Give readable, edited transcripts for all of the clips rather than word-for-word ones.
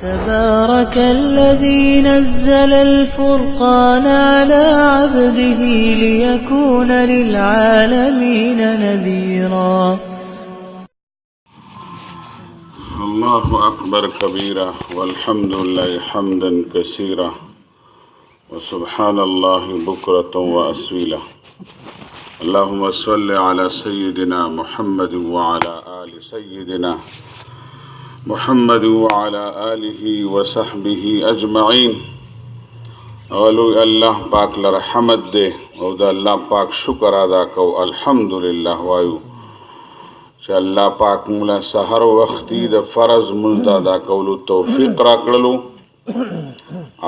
تبارك الذي نزل الفرقان على عبده ليكون للعالمين نذيرا. الله أكبر كبيرا والحمد لله حمدا كثيرا وسبحان الله بكرة وأصيلا. اللهم صل على سيدنا محمد وعلى آل سيدنا محمد وعلى آله وصحبه أجمعين. اولو اللہ پاک لرحمت دے او دا اللہ پاک شکر ادا کو الحمدللہ وایو چې الله پاک مولا سحر وختي د فرض مونږ ادا کولو توفیق راکړلو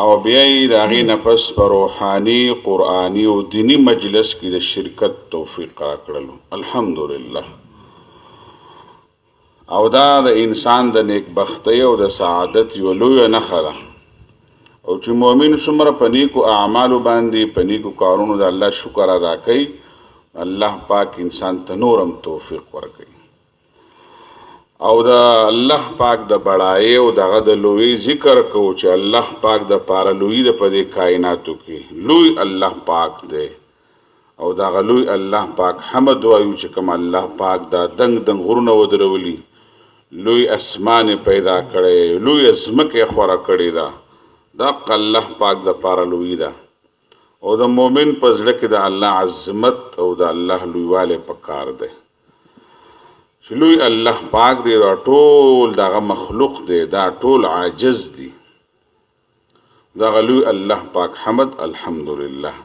او بیا یې د هغې نه پس په روحاني قرآني او دینی مجلس کې د شرکت توفیق راکړلو الحمدلله. او دا د انسان د نیکبختۍ او د سعادت یوه لویه نښه ده او چې مؤمن څومره په نیکو اعمالو باندې په نیکو کارونو د الله شکر ادا کوي الله پاک انسان ته نور هم توفیق ورکوي او د الله پاک د بڑایۍ او دغه د لوی ذکر کوو چې الله پاک د پاره لوی د په دې کائناتو کې لوی الله پاک دی او دغه لوی الله پاک حمد وایو چې کوم الله پاک دا دنګ دنګ غرونه ودرولي لوی اسمان پیدا کړی لوی ځمکې خوره کړې ده دا الله پاک د پاره لوی ده او د مؤمن په زړه کې د الله عظمت او د الله لویوالی پکار دی چې لوی الله پاک دی دا ټول دغه مخلوق دی دا ټول عاجز دی دغه لوی الله پاک حمد الحمدلله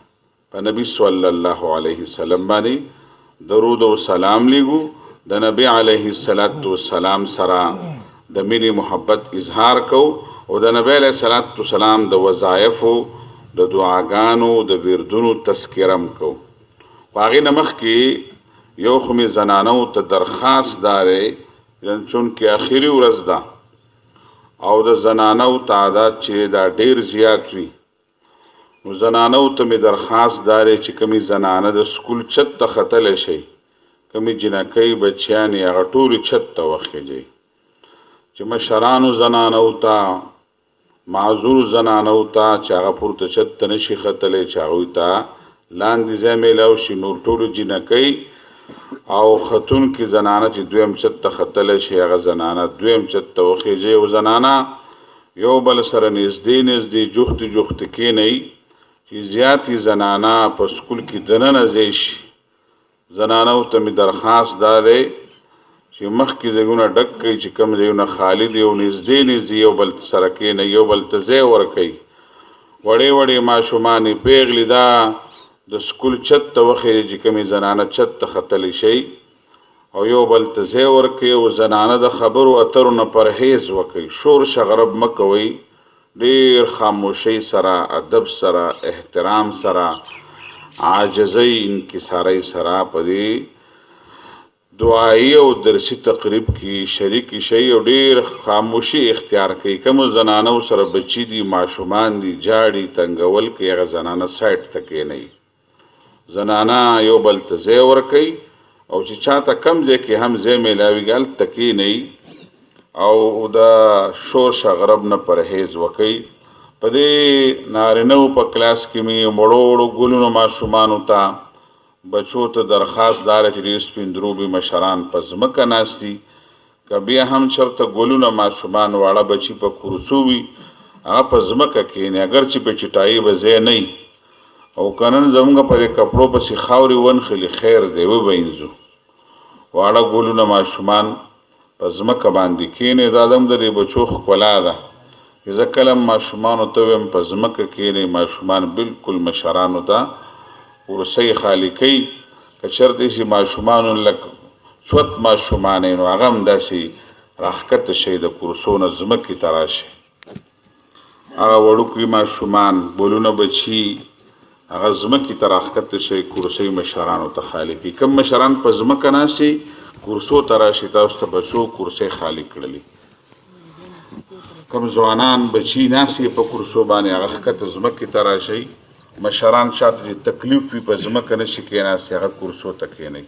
په نبی صلی الله علیه وسلم باندې درود او سلام لیږو د نبی علیه السلام سره د مینې محبت اظهار کو او د نبی علیه السلام د وظایفو د دعاګانو د وردونو تذکرم کو. په هغې نه مخکې یو خو مې زنانو ته درخواست دارې چونکې اخري ورځ ده او د زنانو تعداد چې دا ډیر زیات وي نو زنانو ته مې درخواست دارې چې کومې زنانه د سکول چت ته ختلی شي کمی جنکۍ بچیانې هغه ټولې چت ته وخیږي چې مشرانو زنانو ته معذور زنانو ته چې هغه پورته چت ته نشي ختلی چې هغوی ته لاندې ځای میلاو شي نور ټولو جنکۍ او ختونکې زنانه چې دویم چت ته ختلی شي هغه زنانه دویم چت ته وخیږي او زنانه یو بل سره نږدې نږدې جوختې جوختې کینئ چې زیاتې زنانه په سکول کې دننه ځای شي. زنانو ته مې درخواست دا دی چې مخکې ځایونه ډک کوي چې کوم ځایونه خالی دي او نږدې نږدې یو بل سره کښېنئ یو بل ته ځای ورکوئ وړې وړې ماشومانې پیغلې دا د سکول چت ته وخیږي چې کومې زنانه چت ته ختلی شي او یو بل ته ځای ورکوئ او زنانه د خبرو اترو نه پرهیز وکوئ شور شغرب مه کوئ ډېر خاموشۍ سره ادب سره احترام سره عاجزۍ انکسارۍ سره په دې دعایي او درسي تقریب کې شریکې شئ او ډېر خاموشي اختیار کوئ کومو زنانو سره بچي دي ماشومان دي جاړي تنګول کوي هغه زنانه سایډ ته کښېنئ زنانه یو بل ته ځای ورکوئ او چې چاته کم ځای کې هم ځای میلاویږي هلته کښېنئ او د شور شغرب نه پرهیز وکوئ. په دې نارینهو په کلاس کې مې مړو وړو ګلونو ماشومانو ته بچو ته درخواست داره چې ډېر سپین دروبي مشران په ځمکه ناست دي که بیا هم چېرته ګلونه ماشومان واړه بچي په کرسو وي هغه په ځمکه کښېني اگر چې په چټایي به ځای نه وي او که نن زموږ په دې کپړو پسې خاورې ونښلي خیر دی وبینځو واړه ګلونه ماشومان په ځمکه باندې کښېني دا هم د دې بچو ښکلا ده زه کله ماشومانو ته ویم په ځمکه کښېنئ ماشومان بالکل مشرانو ته کرسۍ خالي کوي که چېرته چې ماشومانو لکه چوت ماشومان نو هغه هم داسې راښکته شئ د کرسو نه ځمکې ته راشئ هغه وړوکي ماشومان بولونه بچي هغه ځمکې ته راښکته شئ کرسۍ مشرانو ته خالي کوي کوم مشران په ځمکه ناست دي کرسو ته راشئ تاسو ته بچو کرسۍ خالي کړلي کوم ځوانان بچي ناست په کرسو باندې هغه ښکته ځمکې ته راشئ مشران شاته تکلیف وي په ځمکه نشي کښېناستی هغه کرسو ته کښېنئ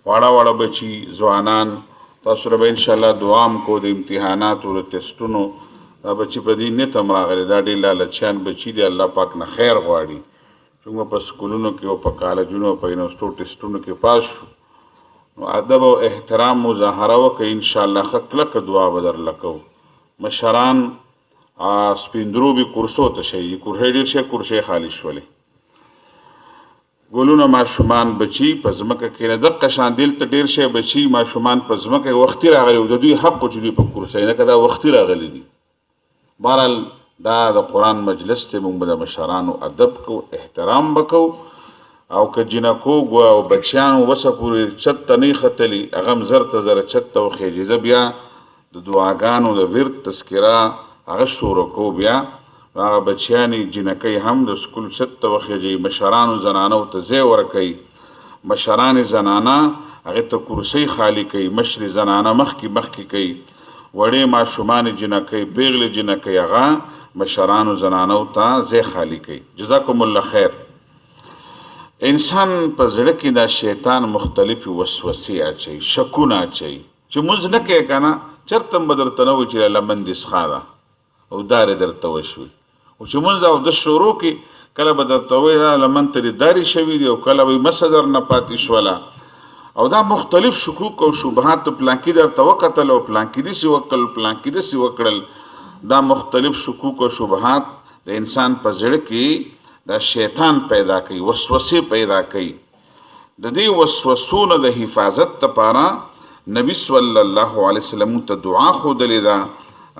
واړه واړه بچي ځوانان تاسو سره به انشاءالله دعا هم کوو د امتحاناتو د ټسټونو دا بچی په دې نیت هم راغلی دا ډېر لالچیان بچي دي الله پاک نه خیر غواړي څنګه په سکولونو کې او په کالجونو او په یونیورسټو ټسټونو کې پاس شو نو ادب او احترام مظاهره وکړئ انشاءالله ښه کلکه دعا به درله کوو مشران سپیندروبي کورسو ته شئ کورسۍ ډېر شی کورسۍ خالي شولې ګلونه ماشومان بچي په ځمکه کښېنه دقه شان دلته ډېر شی بچي ماشومان په ځمکه وختي راغلي وو د دوی حق و چې دوی په کورسۍ نه که دا وختي راغلي دي بهرحال دا د قرآن مجلس دی موږ به د مشرانو ادب کوو احترام به کوو او که جنکوږ او بچیانو وسه پورې چت ته نه ختلي هغه هم زر ته زره چت ته وخېږي زه بیا د دعاګانو د ورد تذکره هغه شروع کوو بیا هغه بچیانې جنکۍ هم د سکول چت ته وخېږي مشرانو زنانو ته ځای ورکوي مشرانې زنانه هغې ته کرسۍ خالي کوي مشرې زنانه مخکې کوي وړې ماشومانې جنکۍ پیغلې جنکۍ هغه مشرانو زنانو ته ځای خالي کوي جزاکم الله خیر انسان په زړه کې دا شیطان مختلفې وسوسې اچوي شکونه اچوي چې مونځ نه کوې که نه چېرته هم به درته نه وایي چې لمن دې څښا ده او دارې درته وشوي او چې مونځ اودس شروع کړي کله به درته وایي دا لمن ته دې دارې شوي دي او کله به مسه درنه پاتې شوله او دا مختلف شکوک او شبهات پلانکي درته وکتل او پلانکي داسې وکړل پلانکي داسې وکړل دا مختلف شکوک او شبهات د انسان په زړه کې دا شیطان پیدا کوي وسوسې پیدا کوي د دې وسوسو نه د حفاظت لپاره نبی صلی الله علیه وسلم ته دعا ښودلې ده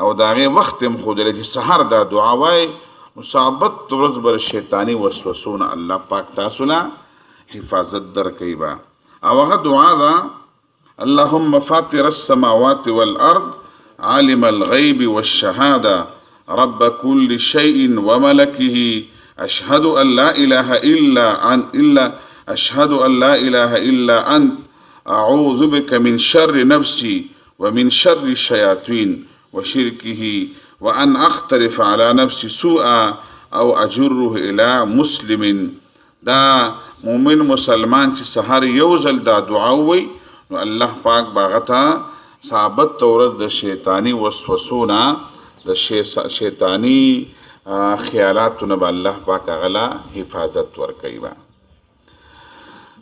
او د هغې وخت هم ښودلی چې سحر دا دعا وایي نو ثابت ورځ به شیطاني وسوسو نه الله پاک تاسو له حفاظت درکوي به او هغه دعا ده اللهم فاطر السماوات والارض عالم الغیب والشهاده رب كل شيء وملكه أشهد أن لا إله إلا أنت أعوذ بك من شر نفسي ومن شر الشياطين وشركه وأن أقترف على نفسي سوءا أو أجره إلى مسلم دا مؤمن مسلمان چې سحر یو ځل دا دعا ووایي نو الله پاک باغتا ثابت ورځ د شیطانی وسوسونه د شیطانی خیالاتونه به الله پاک هغه له حفاظت ورکوي به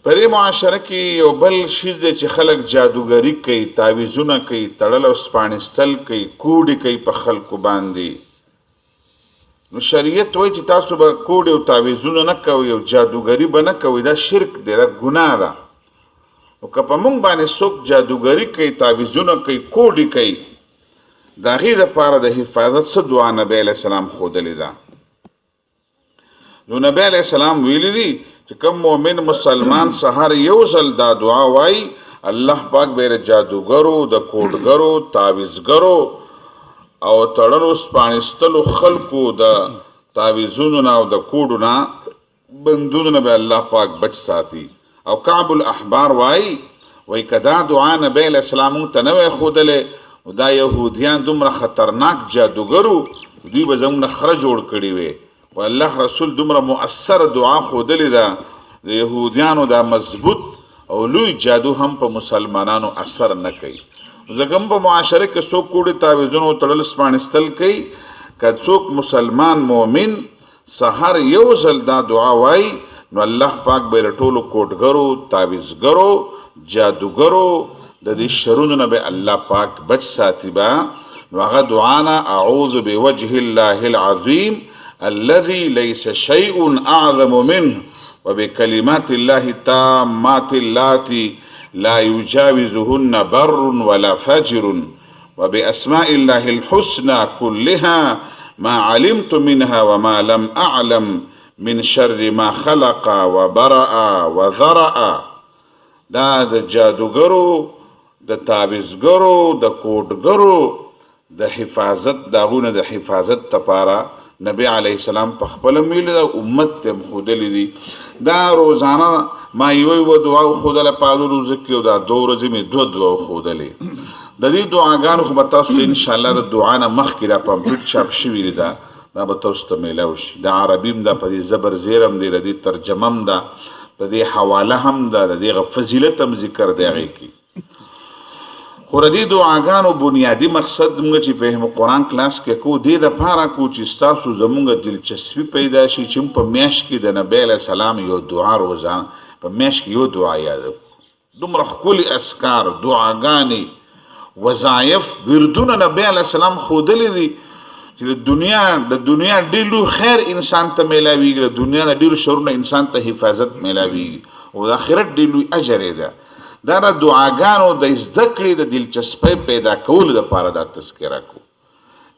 په دې معاشره کې یو بل شیز دی چې خلک جادوګري کوي تعویذونه کوي تړل او سپاڼستل کوي کوډې کوي په خلکو باندې نو شریعت وایي چې تاسو به کوډې او تعویذونه نه کوئ او جادوګري به نه کوئ دا شرک دی دا ګناه ده نو که په موږ باندې څوک جادوګري کوي تعویذونه کوي کوډې کوي د هغې دپاره د حفاظت څه دعا نبی علیه السلام ښودلې ده نو نبی علیه السلام ویلي دي چې کوم مؤمن مسلمان سحر یو ځل دا دعا وایي الله پاک به یې جادوګرو د کوډګرو تعویذګرو او تړلو سپاڼستلو خلکو د تعویذونو نه او د کوډو نه بندونو نه به الله پاک بچ ساتي او کعب الاحبار وایي که دا دعا نبی علیه السلام موږ ته نه وی ښودلی دا یهودیان دومره خطرناک جادوګرو دوی به زموږ نه خره جوړ کړي وي و الله رسول دومره مؤثر دعا ښودلې ده د یهودیانو دا مضبوط او لوی جادو هم په مسلمانانو اثر نه کوي ځکه هم په معاشره کې څوک کوډې تعویذونو تړل سپاڼستل کوي که څوک مسلمان مؤمن سحر یو ځل دا دعا وایي نو الله پاک به یې ټولو کوډګرو تعویذګرو جادوګرو د دې شرونو نه به الله پاک بچ ساتي به نو هغه دعا نه اعوذ بوجه الله العظیم الذي ليس شيء اعظم منه وبكلمات الله التامات اللاتي لا يجاوزهن بر ولا فاجر وبأسماء الله الحسنى كلها ما علمت منها وما لم أعلم من شر ما خلق وبرأ وذرأ دا د جادوګرو د تعویذګرو د کوډګرو د حفاظت داغونه د حفاظت لپاره نبی علیه السلام په خپله ویلي ده امت ته هم ښودلي دي دا روزانه ما یوه دعا وښودله په هغو روزو کې او دا 2 ورځې مې 2 دعا وښودلې د دې دعاګانو خو به تاسو ته انشاءالله د دعا نه مخکې دا پمپلیټ چاپ شوي دي دا به تاسو ته میلاو شي د عربي هم ده په دې زبر زیر هم دی د دې ترجمه هم ده په دې حواله هم ده د دې فضیلت هم ذکر دی هغې کې خو د دې دعاګانو بنیادي مقصد موږ چې په قرآن کلاس کې کو دې دپاره کو چې ستاسو زموږ دلچسپي پیدا شي چې په میاشت کې د نبی علیه السلام یو دعا روزانه په میاشت کې یو دعا یاد کړو. دومره ښکلي اذکار، دعاګانې، وظایف، وردونه نبی علیه السلام ښودلي دي چې د دنیا ډېر لوی خیر انسان ته میلاویږي، د دنیا د ډېرو شرونو انسان ته حفاظت میلاویږي او د آخرت ډېر لوی اجر یې ده. دا د دعاګانو د زده کړې د دلچسپۍ پیدا کولو دپاره دا تذکره کو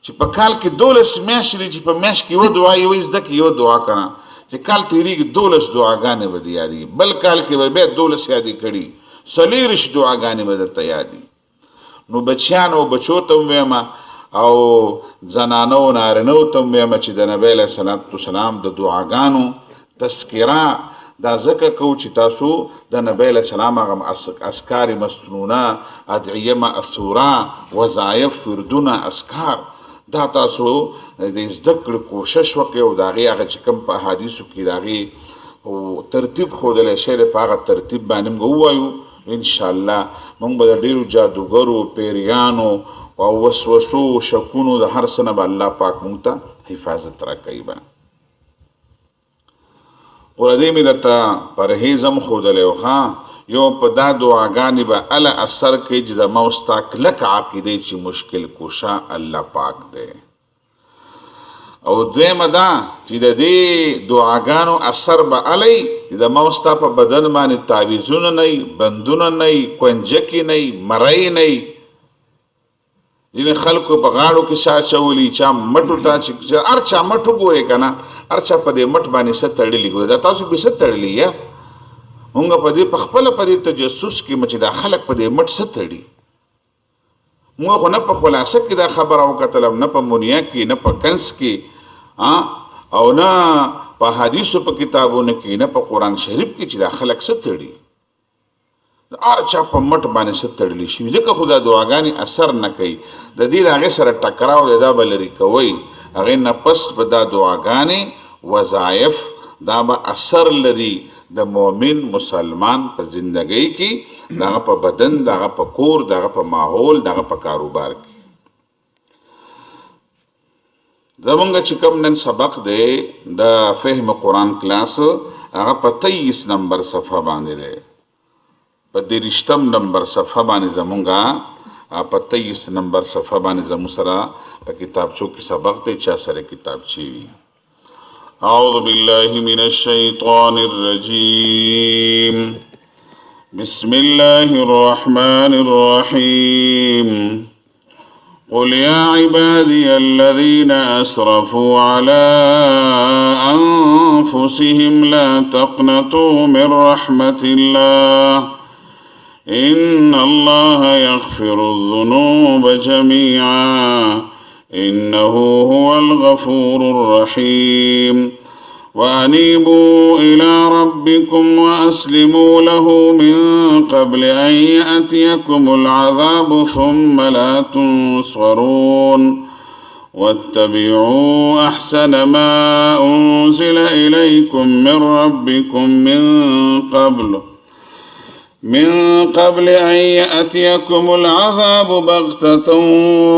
چې په کال کې 12 میاشتې دي چې په میاشت کې یوه دعا یوه زده کړي، یوه دعا که نه چې کال تېرېږي 12 دعاګانې به دې یادېږي، بل کال کې به بیا 12 یادې کړي، 40 دعاګانې به درته یادي. نو بچیانو او بچو ته ووایم او زنانو نارینو ته ووایم چې د نبی علیه السلام د دعاګانو تذکره دا ځکه کو چې تاسو د نبی علیه السلام هغه اذکار مسنونه، ادعیه مأثوره، وظایف، وردونه، اذکار دا تاسو د زده کړې کوشش وکړئ او د هغې هغه چې کوم په احادیثو کې د هغې ترتیب ښودلی شی دی په هغه ترتیب باندې موږ ووایو. انشاءالله موږ به د ډېرو جادوګرو، پیریانو او وسوسو، شکونو د هر څه نه به الله پاک موږ ته حفاظت راکوي. به قرآن می درته پرهیز هم ښودلی و ښه یو په دا دعاګانې به هله اثر کوي چې زما او ستا کلک عقیدې چې مشکل کوشه الله پاک دی. او دویمه دا چې د دې دعاګانو اثر به هلی چې زما او ستا په بدن باندې تعویذونه نه وي، بندونه نه وي، کونجکې نه وي، مرۍ نه وي. ځینې خلکو په غاړو کې شا اچولي، چا مټو ته چې هر چا مټ وګورې که نه هر چا په دې مټ باندې څه تړلي ګورې، دا تاسو پې څه تړلي یا مونږ په دې په خپله په دې تجسس کې چې دا خلک په دې مټ څه تړي. مونږ خو نه په خلاصه کې دا خبره وکتله، نه په منیا کې، نه په کنس کې او نه په حدیثو په کتابونو کې، نه په قرآن شریف کې چې دا خلک څه تړي. هر چا په مټ باندې څه تړلی شي، ځکه خو دا دعاګانې اثر نه کوي. د دې د هغې سره ټکراو دی دا به لرې کوئ، هغې نه پس به دا دعاګانې، وظایف دا به اثر لري د مؤمن مسلمان په زندګۍ کې، دغه په بدن، دغه په کور، دغه په ماحول، دغه په کاروبار کې. زمونږ چې کوم نن سبق دی د فهم قرآن کلاس هغه په 23 نمبر صفحه باندې دی، په 30 نمبر صفحه باندې زمونږ په 23 نمبر صفحه باندې زموږ سره په کتابچو کې سبق دی، چا سره کتابچې وي. اعوذ بالله من الشیطان الرجیم، بسم الله الرحمن الرحیم. قل يا عبادي الذين أسرفوا على أنفسهم لا تقنطوا من رحمة الله إن الله يغفر الذنوب جميعا إنه هو الغفور الرحيم. وأنيبوا إلى ربكم وأسلموا له من قبل أن يأتيكم العذاب ثم لا تنصرون. واتبعوا أحسن ما أنزل إليكم من ربكم من قبل أن يأتيكم العذاب بغتة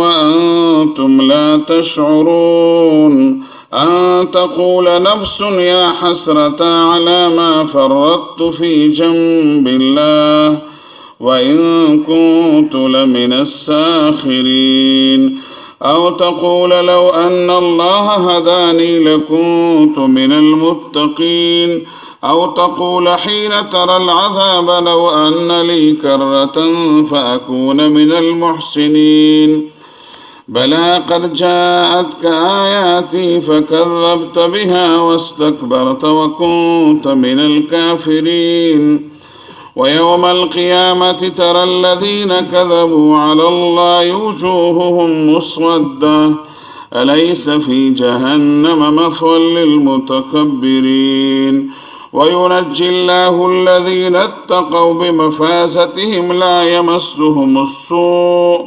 وأنتم لا تشعرون أن تقول نفس يا حسرة على ما فرطت في جنب الله وإن كنت لمن الساخرين أو تقول لو أن الله هداني لكنت من المتقين أو تقول حين ترى العذاب لو أن لي كرة فأكون من المحسنين. بلى قد جاءتك آياتي فكذبت بها واستكبرت وكنت من الكافرين. ويوم القيامة ترى الذين كذبوا على الله وجوههم مسودة أليس في جهنم مثوى للمتكبرين. وينجي الله الذين اتقوا بمفازتهم لا يمسهم السوء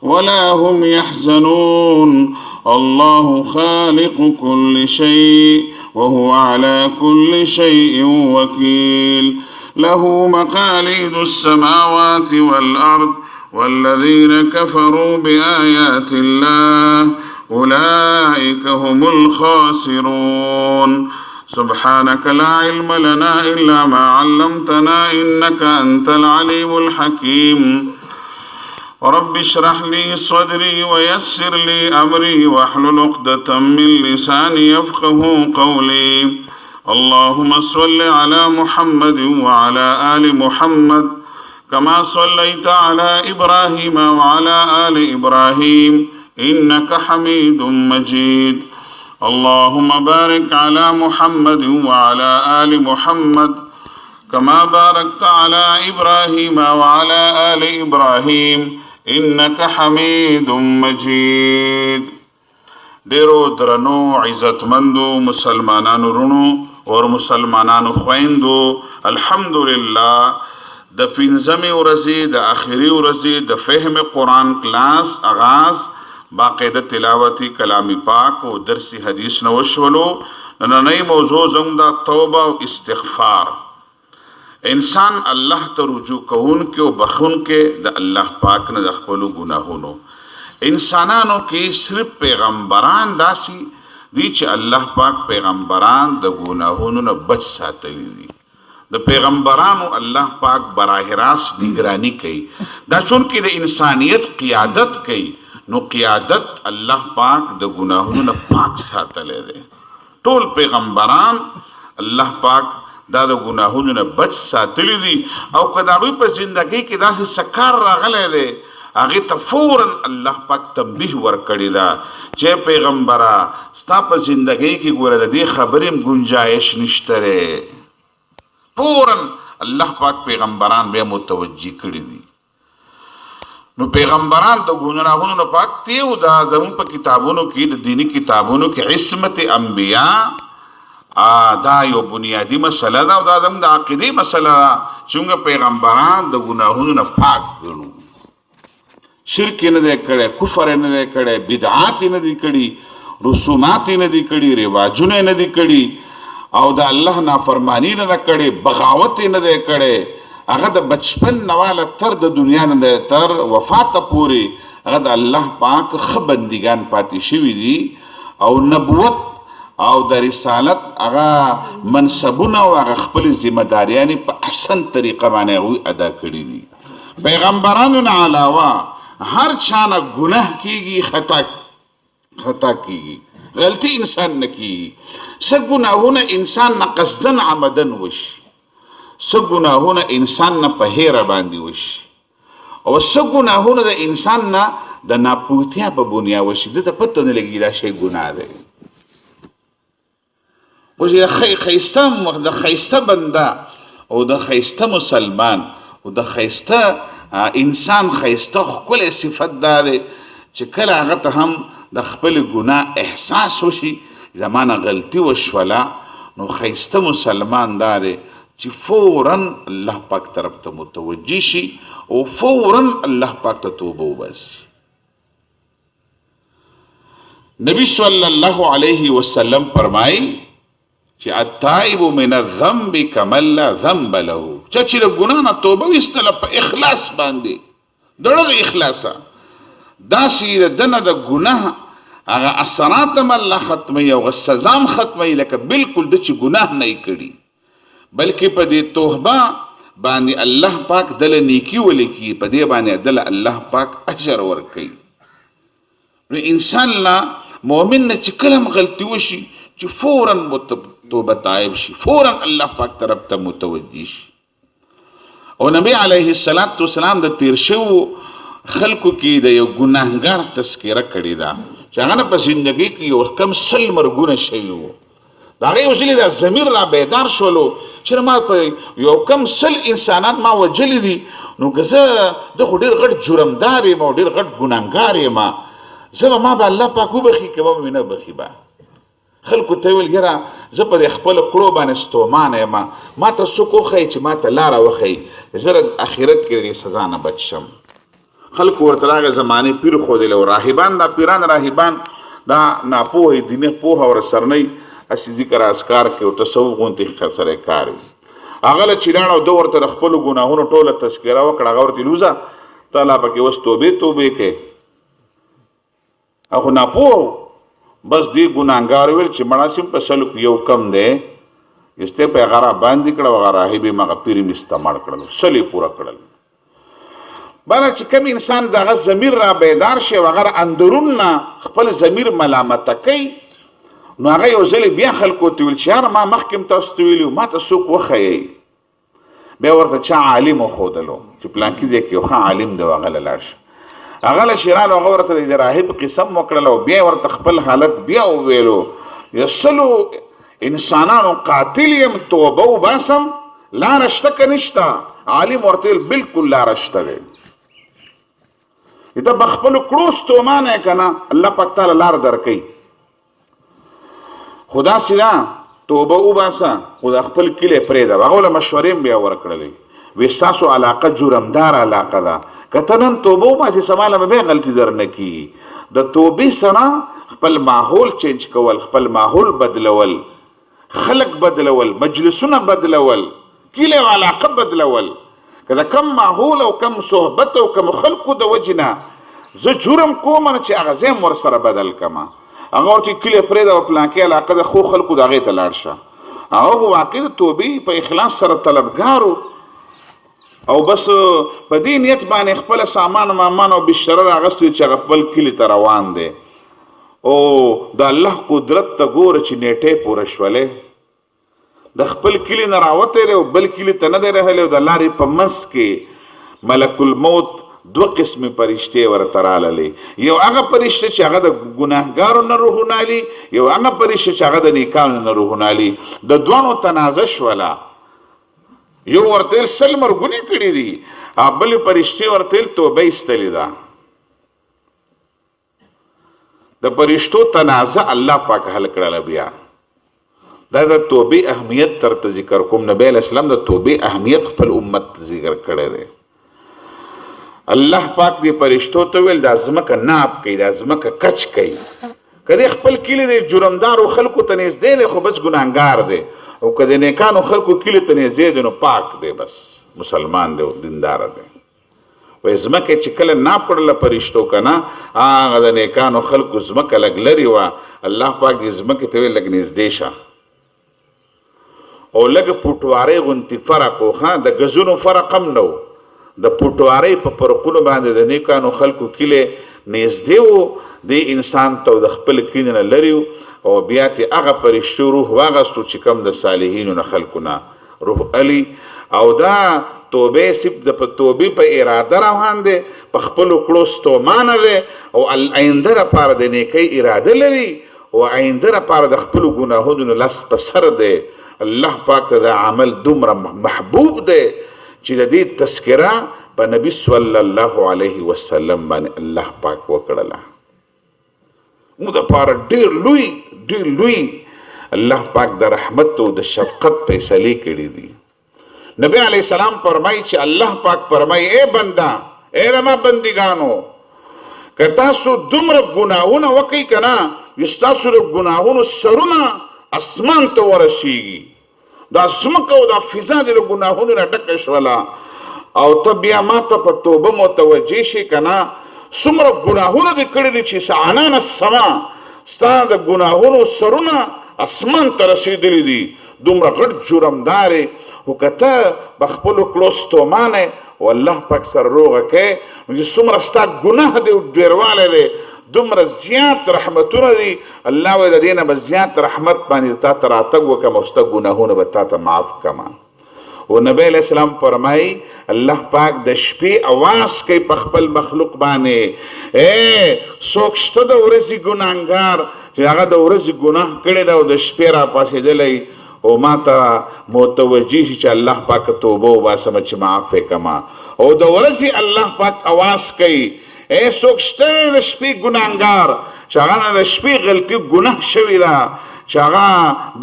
ولا هم يحزنون. الله خالق كل شيء وهو على كل شيء وكيل. له مقاليد السماوات والأرض والذين كفروا بآيات الله أولئك هم الخاسرون سبحانك لا علم لنا إلا ما علمتنا إنك أنت العليم الحكيم رب اشرح لي صدري ويسر لي أمري واحلل عقدة من لساني يفقه قولي اللهم صل على محمد وعلى آل محمد كما صليت على إبراهيم وعلى آل إبراهيم إنك حميد مجيد اللهم بارك على محمد وعلى آل محمد كما باركت على إبراهيم وعلى آل إبراهيم إنك حميد مجيد ډیرو درنو عزتمندو مسلمانانو رونو اور مسلمانانو خويندو الحمدلله د پنځمې ورځې د آخري ورځې د فهم قرآن کلاس آغاز باقاعده تلاوتی کلام پاک او درسی حدیث نو وشولو. نننۍ موضوع زموږ د توبه او استغفار. انسان الله ته رجوع کوونکی او بخښونکی د الله پاک نه د خپلو ګناهونو. انسانانو کې صرف پیغمبران داسي دي چې الله پاک پیغمبران د ګناهونو نه بچ ساتلی دي. د پیغمبرانو الله پاک براه راست نگرانی کوي. دا چونکې د انسانیت قیادت کوي نو قیادت الله پاک د ګناهونو نه پاک ساتلی دی. ټول پیغمبران الله پاک دا د ګناهونو نه بچ ساتلی دي او که د هغوی په زندګۍ کې داسې سکار راغلی دی هغې ته فوراً الله پاک تنبیه ورکړې ده چې پیغمبره ستا په زندګۍ کې ګوره د دې خبرې هم گنجایش نشته دی. فوراً الله پاک پیغمبران بیا متوجه کړي دي. نو پیغمبران د ګناهونو نه پاک دي او دا زموږ په کتابونو کې د دینی کتابونو کې عصمت انبیا دا یو بنیادی مسله ده او دا زموږ د عقیدې مسله ده چې موږ پیغمبران د ګناهونو نه پاک ګڼو. شرک نه دی کړی، کفر نه دی کړی، بدعات نه دی کړي، رسومات نه دی کړي، رواجونه نه دی کړي او د الله نافرمانی نه ده کړې، بغاوت نه دی کړی. هغه د بچپن نواله تر د دنیا نه دی تر وفاته پورې هغه د الله پاک ښه بندګان پاتې شوي دي او نبوت او د رسالت هغه منصبونه او هغه خپلې ذمهداریانې په احسن طریقه باندې هغوی ادا کړي دي. پیغمبرانو نه علاوه هر چا نه ګناه کیږي، خطا کیږي، غلطی انسان نه کیږي. څه ګناهونه انسان نه قصدن عمدن وشي، څه ګناهونه انسان نه په هیره باندې وشي او څه ګناهونه د انسان نه د ناپوهتیا په بنیا وشي. ده ته پته نه لګي دا شی ګناه دی. اوس د ښایسته بنده او د ښایسته مسلمان او د ښایسته انسان ښایسته ښکلی صفت دا دی چې کله هغه ته هم د خپل ګناه احساس وشي زما نه غلطي وشوله نو ښایسته مسلمان دا دی چې فوراً الله پاک طرف ته متوجه شي او فوراً الله پاک ته توبه وباسي. نبی صلی الله علیه وسلم فرمایي چې التائب من الذنب کمن لا ذنب له. چا چې له ګناه نه توبه ویستله په اخلاص باندې دړه د اخلاصه داسې د ده نه د ګناه هغه اثرات هم الله ختموي او سزا هم ختموي لکه بلکل ده چې ګناه نه یې کړي بلکې په دې توبه باندې الله پاک دله نیکي ولیکي، په دې باندې دله الله پاک اجر ورکوي. نو انسان لا مؤمن نه چې کله هم غلطي وشي چې فوراً توبه طائب شي، فوراً الله پاک طرف ته متوجه شي. او نبی علیه السلام د تیر شوو خلکو کې د یو ګناهګار تذکره کړې ده چې هغه نه په زندګۍ کې یو کم 100 مرګونه شوي وو. د هغې وجلې دا ضمیر را بیدار شولو چې ما په یو کم 100 انسانان ما وجلي دي نو که زه د خو ډېر غټ جرمدار یم او ډېر غټ ګناهګار یم زه به ما به الله پاک وبخي که به مې نه بخي به. خلکو ته ویل یاره زه په دې خپله کړو باندې ستومانه یم، ما ته څوک وښیي چې ما ته لاره وښیي زه آخرت کې د دې سزا نه بچ شم. خلکو ورته راغی زمانې پیر ښودلی او راهبان دا پیران راهبان دا ناپوهه دیني پوهه ورسره نه وي هسې ذکر اذکار کې او تصوف غوندې سره یې کار وي. هغه له چې لاړه او ده ورته د خپلو ګناهونو ټوله تذکره وکړه هغه ورته لوزه تعالی پکې اوس توبې کې هغه ناپوه بس دی ګناهګار ویل چې مناسب په سلوک یو کم دی استه په غره باندې کړه وغه راهبې مغه پیری مستعمل کړل سلی پورا کړل باندې چې کوم انسان دغه ضمیر را بیدار شي وغه اندرون خپل ضمیر ملامت کوي نو هغه یو ځل بیا خلکو ته ویل چې یار ما مخکم تاسو ته ویلو ما ته څوک وخی بیا ورته چا عالم خودلو چې پلان کې دی کې خو عالم دی هغه لاړ شي هغه له شیرال هغه ورته د راهب قسم وکړلو بیا ورته خپل حالت بیا ویلو یسلو انسانانو قاتل یم توبه وباسم لا رشته کنيشتا عالم ورته بالکل لا رشته دی دا بخپل کړوس تومانه کنه الله پاک تعالی لار درکې خدا سینا توبه وباسا خدا خپل کله پرې دا هغه له مشورې بیا ورکړلې وساسو علاقه جرمدار علاقه ده کته نن توبه وباسي سماله به غلطي درنه کی د توبې سره خپل ماحول چینج کول خپل ماحول بدلول خلق بدلول مجلسونه بدلول کله علاقه بدلول کله کم ماحول او کم صحبت او کم خلقو د وجنا زه جرم کوم چې هغه زم ور سره بدل کما هغه ورته کله پرې د پلان کې علاقه د خو خلقو دغه ته لاړ شه هغه واقع د توبې په اخلاص سره طلبګارو او بس په دې نیت باندې خپل سامان مامان او بشره راغستې چې خپل کلی ته روان دي او د الله قدرت ته ګوره چې نیټه پوره شولې د خپل کلی نه راوته او بل کلی ته نه دی رهلې او د لارې په منځ کې ملک الموت دو قسم پرشته ورته راللې یو هغه پرشته چې هغه د ګناهګارو نه روحونالي یو هغه پرشته چې هغه د نیکانو نه روحونالي د دوانو تنازع ولا یو ورته سلمر ګنې کړې دي بل پرشته ورته توبه استلې ده د پرشتو تنازع الله پاک حل کړل بیا دا د توبې اهمیت تر ذکر کوم نبی اسلام د توبې اهمیت خپل امت ذکر کړی دی الله پاک دې پرشتو ته ویل د ازمکه ناپ کوي د ازمکه کچ کوي کله خپل کلی د جرمدار او خلکو ته نږدې دی خو بس ګناهګار دی او کله نیکانو خلکو کلی ته نږدې دی نو پاک دی بس مسلمان دی دیندار دی و ازمکه چې کله ناپ کړل پرشتو کنه هغه د نیکانو خلکو ازمکه لګ لري وا الله پاک دې ازمکه ته ویل لګ نږدې شه او لګ پټواره غونتی فرق خو د غزونو فرق هم نو د پټواره په پرقونو باندې د نیکانو خلکو کله نږدې وو د انسان ته د خپل کینه لري او بیا ته هغه پرشتو روح واغستو چې کم د صالحینو نه خلقونه روح علی او دا توبه سب د توبې په اراده روان دي په خپل کړوس تومانه ده او آینده لپاره د نیکی اراده لري او آینده لپاره د خپل ګناهونو لاس په سر ده الله پاک ته د عمل دومره محبوب ده چې د دې تذکرہ په نبی صلی الله علیه وسلم باندې الله پاک وکړه مو د پاره ډیر لوی الله پاک د رحمت او د شفقت فیصله کړې دي نبی علیہ السلام فرمایي چې الله پاک فرمایي اے بندا اے رما بندګانو کتا سو دومره ګناهونه وکي کنا یستاسو د ګناهونو سرونه اسمان ته ورسیږي دا سمکو دا فضا د ګناهونو نه ډک شولا او ته بیا ماته په توبه متوجه شي کنا څومره ګناهونه دې کړي دي چې سعنان السما ستا د ګناهونو سرونه اسمان ته رسېدلي دي دومره غټ جرمدارې خو که ته په خپلو کړو ستومانې او الله پاک سره روغه کوې نو چې څومره ستا ګناه دی او ډېروالی دی دومره زیات رحمتونه دي الله وایي د دې نه به زیات رحمت باندې تا ته راتګ وکړم او ستا ګناهونه به تا ته معاف کړم و نبی علیہ السلام فرمائی اللہ پاک د شپې आवाज کوي په خپل مخلوق باندې اے څوک شته د ورځې ګناهګار چې هغه د ورځې ګناه کړی دی او د شپې را پاڅېدلی او ما ته متوجه شي چې الله پاک توبه وباسم چې معاف یې کړمه او د ورځې الله پاک आवाज کوي اے څوک شته د شپې ګناهګار چې هغه نه د شپې غلطي ګناه شوې ده چې هغه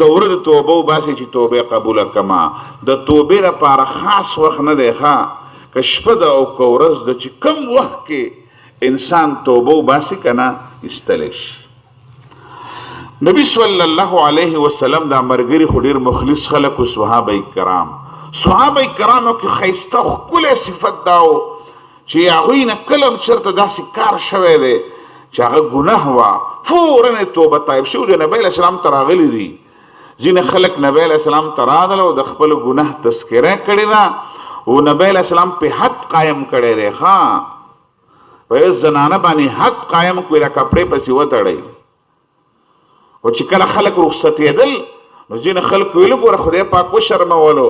د ورځې توبه وباسي چې توبه قبوله کړمه د توبې لپاره خاص وخت نه دی ښه که شپه ده او که ورځ ده چې کوم وخت کې انسان توبه وباسي که نه ایستلی شي نبی صلی الله علیه وسلم دا ملګري خو ډېر مخلص خلک و صحابه کرام صحابه کرامو کې ښایسته ښکلی صفت دا و چې هغوی نه کله هم چېرته داسې کار شوی دی چې هغه ګناه وه فورا یې توبه طایب شوي دي. نبی علیه السلام ته راغلي دي ځینې خلک نبی علیه السلام ته راغله او د خپلو ګناه تذکره کړې ده او نبی علیه السلام په حد قایم کړی دی. ښه په یو زنانه باندې حد قایم کړي له کپړې پسې وتړئ. او چې کله خلک رخصتېدل نو ځینې خلک ویلو ګوره خدای پاک وشرمولو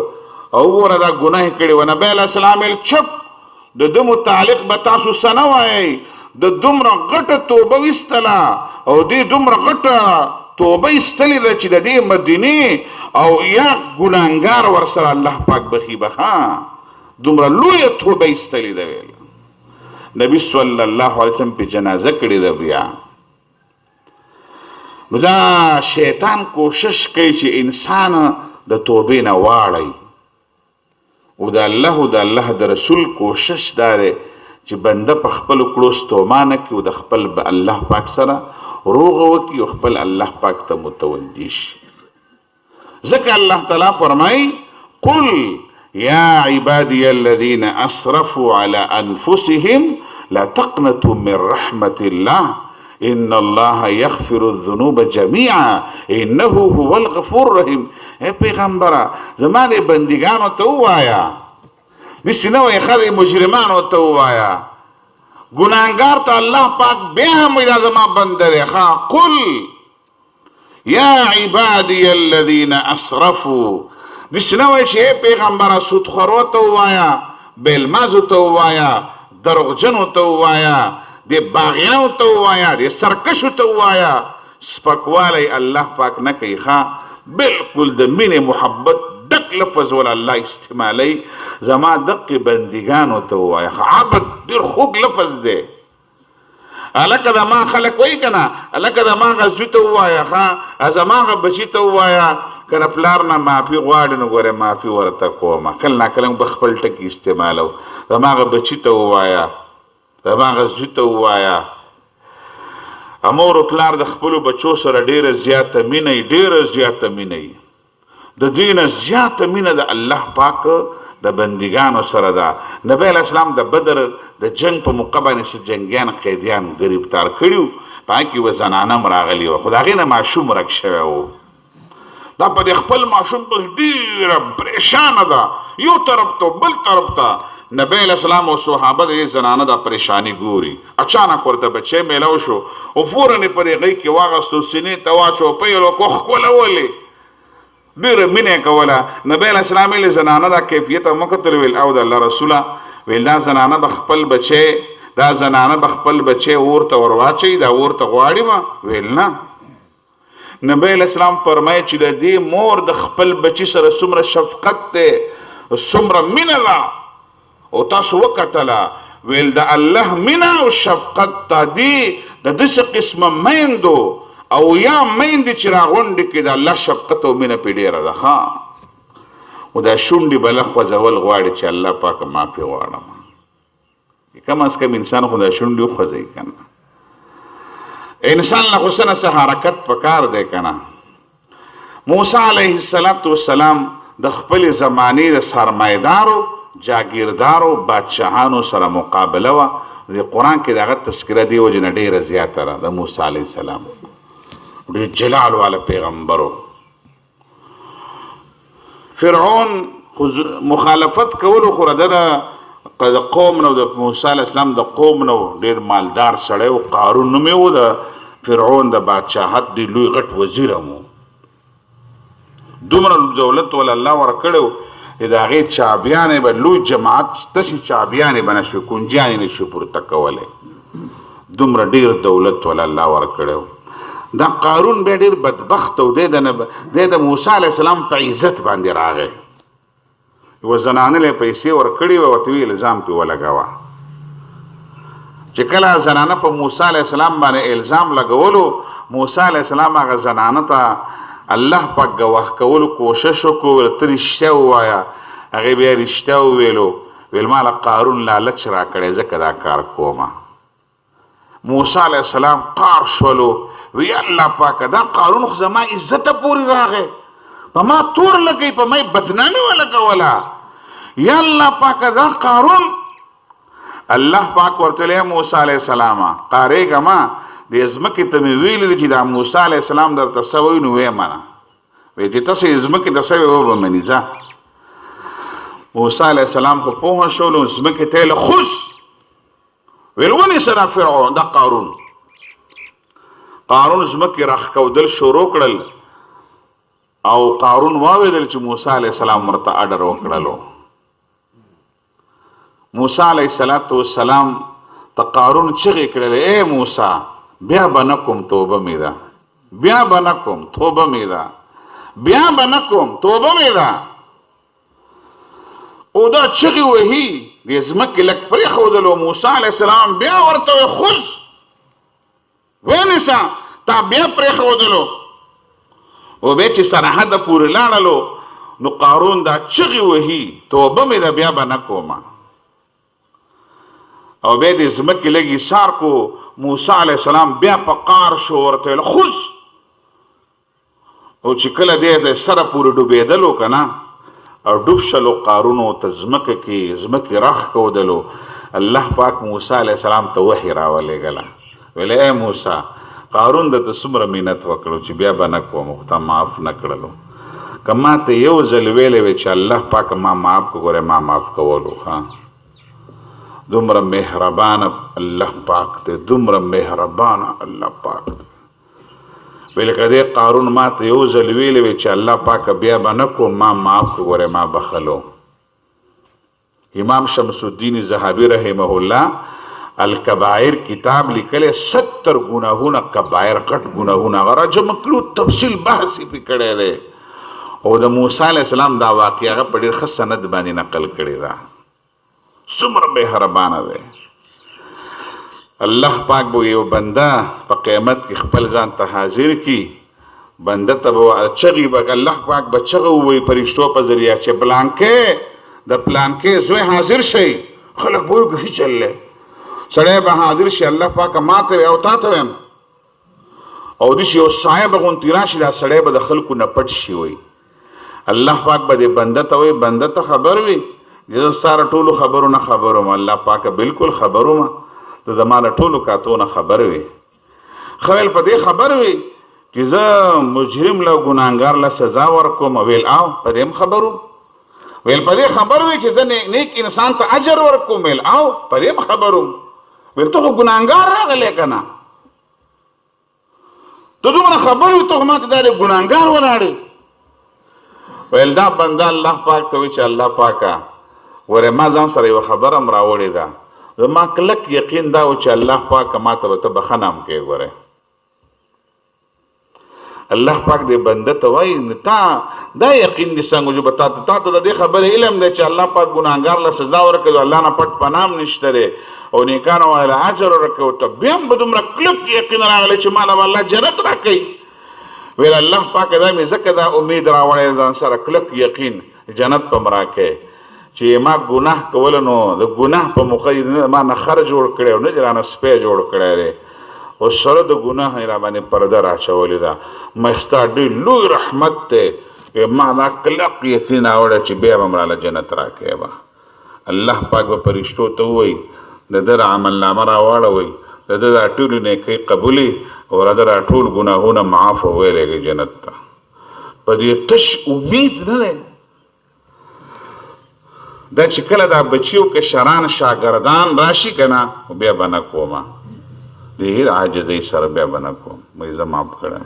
او ګوره دا ګناه یې کړې وه. نبی علیه السلام ویل چپ، د ده متعلق به تاسو څه نه وایئ. د دومره غټه توبه ویستله او دې دومره غټه توبه ایستلې ده چې د دې مدینې او یا ګناهګار ورسره الله پاک بخي بخا دومره لویه توبه ایستلې ده. ویل نبي صلی الله علیه وسلم په جنازه کړې ده. بیا نو دا شیطان کوشش کوي چې انسان د توبې نه واړی او د الله او د الله د رسول کوشش دا دی چې بنده په خپلو کړو ستومانه کړي او د خپل الله پاک سره روغه وکړي او خپل الله پاک ته متوجه شي. ځکه الله تعالی فرمایي قل یا عبادي الذين اسرفوا على انفسهم لا تقنطوا من رحمة الله ان الله يغفر الذنوب جميعا انه هو الغفور الرحيم. اے پیغمبره زمانه بندگانو ته وایا دسی نه وای خدای مجرمانو ته وایا ګناهګار ته الله پاک بیا هم دا زما بنده دی. ښه قل یا عبادي الذين اسرفوا دسی نه وای چې اے پیغمبره سودخورو ته وایا بیلمازو ته وایا دروغجنو ته وایا د باغیانو ته وایا د سرکشو ته وایا. سپکوالی الله پاک نه کوي. ښه بالکل د مینې محبت ډک لفظ ول الله استعمالی زما دقې بندګانو ته وایا. عبد ډېر خوږ لفظ دی. هلکه د ما خلک وایي که نه هلکه د ما غه زوی ته ووایه ښه زما غه بچي ته ووایه که د پلار نه معافي غواړي نو ګورې معافي ورته کومه کله ناکله به خپل ټکي استعمالو. د ما غه بچي ته ووایه د ما غه زوی ته ووایه. مور و پلار د خپلو بچو سره ډېره زیاته مینه یي ډېره زیاته مینه یي. د دې نه زیاته مینه د الله پاک د بندګانو سره ده. نبی علیه السلام د بدر د جنگ په موقع باندې څه جنګیان قیدیان ګرفتار کړي وو په هغې کې یوه زنانه هم راغلې وه خو د هغې نه ماشوم ورک شوی و. دا په د خپل ماشوم په ډېره پریشانه ده یو طرف ته بل طرف ته. نبی علیه السلام او صحابه د دې زنانه دا پریشاني ګوري. اچانک ورته بچی میلاو شو او فورا یې پر هغې کې واغستو سینې ته واچو پیل وکړو ښکلولې ډېره مینه یې کوله. نبی علیه السلام ویلې زنانه دا کیفیت هم وکتل ویل او د الله رسوله ویل دا زنانه به خپل بچی اور ته ور واچوي دا اور ته غواړي به ویل نه. نبی علیه السلام فرمایي چې د دې مور د خپل بچي سره څومره شفقت دی څومره مینه ده او تاسو وکتله ویل د الله مینه او شفقت ته دي د داسې قسمه میندو او یا میندې چې راغونډې کړي د الله شفقت او مینه پې ډېره ده. ښه او دا شونډې به له خوځول غواړي چې الله پاکه معافي غواړم. کم از کم انسان خو دا شونډې وخوځوي که نه. انسان له خو څه نه څه حرکت پکار دی که نه. موسی علیه السلام د خپلې زمانې د سرمایهدارو جاگیردارو بادشاهانو سره مقابله وه. د قرآن کې د هغه تذکره دې وجې نه ډېره زیاته ده. د موسی علیه السلام ډېر جلال والا پیغمبرو. فرعون مخالفت کولو خو د قوم نه د موسی علیه السلام د قوم نه ډېر مالدار سړی و. قارون نوم یې و د فرعون د بادشاهت ډېر لوی غټ وزیر هم و. دومره دولت ول الله ورکړی و چې د هغې چابیانې به لوی جماعت داسې چابیانې به نه شوي کونجیانې نه شي پورته کولی. دومره ډېر دولت ول الله ورکړی و. دا قارون بیا ډېر بدبخت و. دی د موسی علیه السلام په عزت باندې راغی. یوه زنانه له پیسې ورکړې وه ورته ویې الزام پرې ولګوه. چې کله زنانه په موسی علیه السلام باندې الزام لګولو موسی علیه السلام هغه زنانه ته الله پاک ګواه کولو کوشش وکړو ته رښتیا ووایه. هغې بیا رښتیا وویلو ویل ما له قارون لالچ راکړی ځکه دا کار کومه. موسی علیه السلام قار شولو وی الله پاکه دا قارون خو زما عزته پورې راغی په ما تور لګوي په ما بدنامي ولګوله. یا الله پاکه دا قارون الله پاک ورته موسی علیه السلام قاریګه ما د ځمکې ته مې ویلي چې دا موسی علیه السلام درته څه وایي نو ویې منه وایي چې تاسې ځمکې ته څه وایي وبه مني ځه موسی علیه السلام خو پوه شو نو ځمکې ته یې خوځ ویل ونیسه دا فرعون دا قارون ځمکې راښکودل شروع کړل او قارون واورېدل چې موسی علیه السلام ورته اډر وکړلو موسی علیه السلام ته قارون چغې کړلې ای موسی بیا به نه کوم توبه مې ده بیا به نه کوم توبه مې ده بیا به نه کوم توبه مې ده او دا چغې وهي د ځمکې لږ پرېښودلو موسی علیه السلام بیا ورته ویې خذ ونیسه تا بیا پرېښودلو او بیا چې سرحده پورې لاړلو نو قارون دا چغې وهي توبه مې ده بیا به نه کومه او بیا د ځمکې لږ ایثار کو موسی علیه السلام بیا په قار شو ورته ویل خذ او چې کله دی د سره پورې ډوبېدلو که نه او ډوب شلو قارونو ته ځمکې راښکودلو الله پاک موسی علیه السلام ته وحي راولېږله ویل ای موسی قارون درته څومره منت وکړو چې بیا به نه کوم خو تا معاف نه کړلو که ما ته یو ځل ویلی وی چې الله پاک ما معاف کو ګورې ما معاف کولو ها دومره مهربانه الله پاک دی دومره مهربانه الله پاک دی ویل که دې قارون ما ته یو ځل ویلی وی چې الله پاک بیا به نه کوم ما معاف کو ګورې ما بخلو امام شمس الدین ذهبی رحمه الله الکبائر کتاب لیکلی 70 ګناهونه کبائر غټ ګناهونه هغه راجمع کړو تفصیل بحث یې پې کړی دی او د موسی علیه السلام دا واقع هغه په ډېر ښه سند باندې نقل کړې ده څومره مهربانه دی الله پاک به یو بنده په قیامت کې خپل ځان ته حاضر کي بنده ته به چغې به الله پاک به چغه ووایي فرشتو په ذریعه چې پلانکې د پلانکې زوی حاضر شئ خلک به وایي ښه چل دی سړی به حاضر شي الله پاکه ما ته وی او تا ته ویم او داسې یو سایه به غوندې راشي دا سړی به د خلکو نه پټ شي وایي الله پاک به دې بنده ته وایي بنده ته خبر وي زه ستا ټولو خبرو نه خبر وم الله پاکه بلکل خبر وم ته زما له ټولو کاتو نه خبر وي ښه ویل په دې خبر وي چې زه مجرم له ګناهګار له سزا ورکوم ویل او په دې هم خبر وم ویل په دې خبر وي چې زه نیک انسان ته اجر ورکوم ویل او په دې هم خبر وم ویل ته خو ګناهګار راغلی که نه ته دومره خبر وي ته خو ما ته دا د ګناهګار ولاړې ویل دا بنده الله پاک ته وایي چې الله پاکه ورې ما ځان سره یوه خبره هم راوړې ده زما کلک یقین دا و چې الله پاک ما ته به ته بخښنه هم کوې ګورې الله پاک دې بنده ته وایي تا دا یقین دې څنګه جو به تا ته د دې خبرې علم دی چې الله پاک ګناهګار له سزا ورکوي الله نه پټ پناه هم نشته دی او نیکانو والا اجر ورکوي ته بیا هم به دومره کلک یقین راغلی چې ما له به الله جنت راکوي ویل الله پاک دا مې ځکه دا امید راوړی ځان سره کلک یقین جنت په م راکوي چې ما ګناه کوله نو د ګناه په موقع ما نه خر جوړ کړی او نه دې رانه سپی جوړ کړی دی او سره د ګناه یې را باندې پرده راچولې ده ما ستا ډېر لوی رحمت دی ما دا کلک یقین راوړی چې بیا به م راله جنت راکوې به الله پاک به فرشتو ته ووایي د ده د عملنامه راواړوئ د ده دا ټولې نیکۍ قبولې او د ده دا ټول ګناهونه معاف وویلېږئ جنت ته په دې تش امید نه دی دا چې کله دا بچیو کشران شاګردان راشي که نه بیا به نه کومه ډېر عاجزۍ سره بیا به نه کوم وایي زه معاف کړی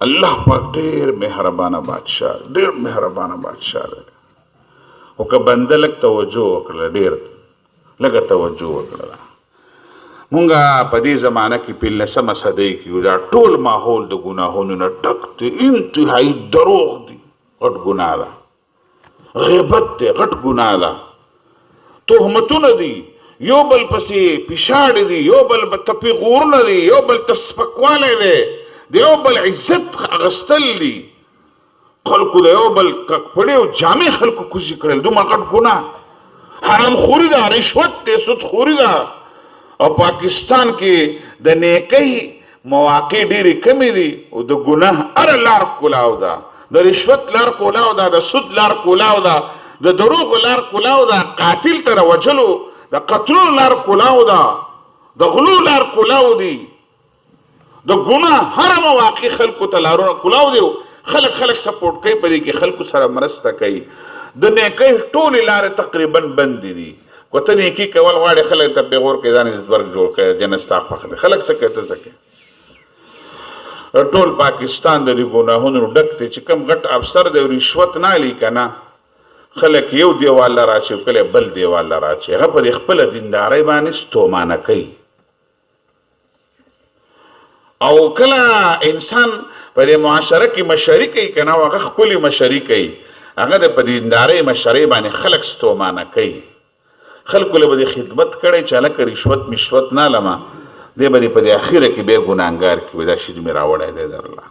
الله پاک ډېر مهربانه بادشاه ډېر مهربانه بادشاه دی او که بنده لږ توجه وکړله ډېر لږه توجه وکړله مونږ په دې زمانه کې 15مه صدۍ کې دا ټول ماحول د ګناهونو نه ډک دی انتهایي دروغ دی غټ ګناه ده غیبت دی غټ ګناه ده تهمتونه دي یو بل پسې پیشاړې دي یو بل ته پیغورونه دي یو بل ته سپکوالی دی د یو بل عزت اخیستل دي خلکو د یو بل ککپړې او جامې خلکو کوزي کړل دومره غټ ګناه حرام خوري ده رشوت دی سود خوري ده او پاکستان کې د نیکۍ مواقع ډېرې کمې دي او د ګناه هره لار کولاو ده د رشوت لار کولاو ده د سود لار کولاو ده د دروغ لار کلاو دا، قاتل ته وجلو د قتلو لار کلاو دا، د غلو لار کلاو دی، د ګناه هر مواقع خلکو ته لارونه کلاو دی. خلک سپورټ کوي په دې کې، خلکو سره مرسته کوي. د نیکۍ ټولې لارې تقریبا بندې دي. که ته نیکي کول غواړې خلک ته پیغور کې ځان زبرګ جوړ کړي، جنت ستا خوښ دی. خلک څه کوي ته څه کوي. ټول پاکستان د دې ګناهونو ډک دی چې کوم غټ افسر دی رشوت نه لي که نه، خلک یو دیوال له راچي کله بل دیوال له راچي، هغه په خپله دیندارۍ باندې ستومانه کوي. او کله انسان په دې معاشره کې مشري کوي که نه، هغه ښکلې مشري کوي، هغه د په دیندارۍ مشرۍ باندې خلک ستومانه کوي. خلکو له به دې خدمت کړی چې هلکه رشوت مشوت نه لمه، دی به دې په دې اخره کې بیا ګناهګار کړي، دا شي مې راوړی دی درله.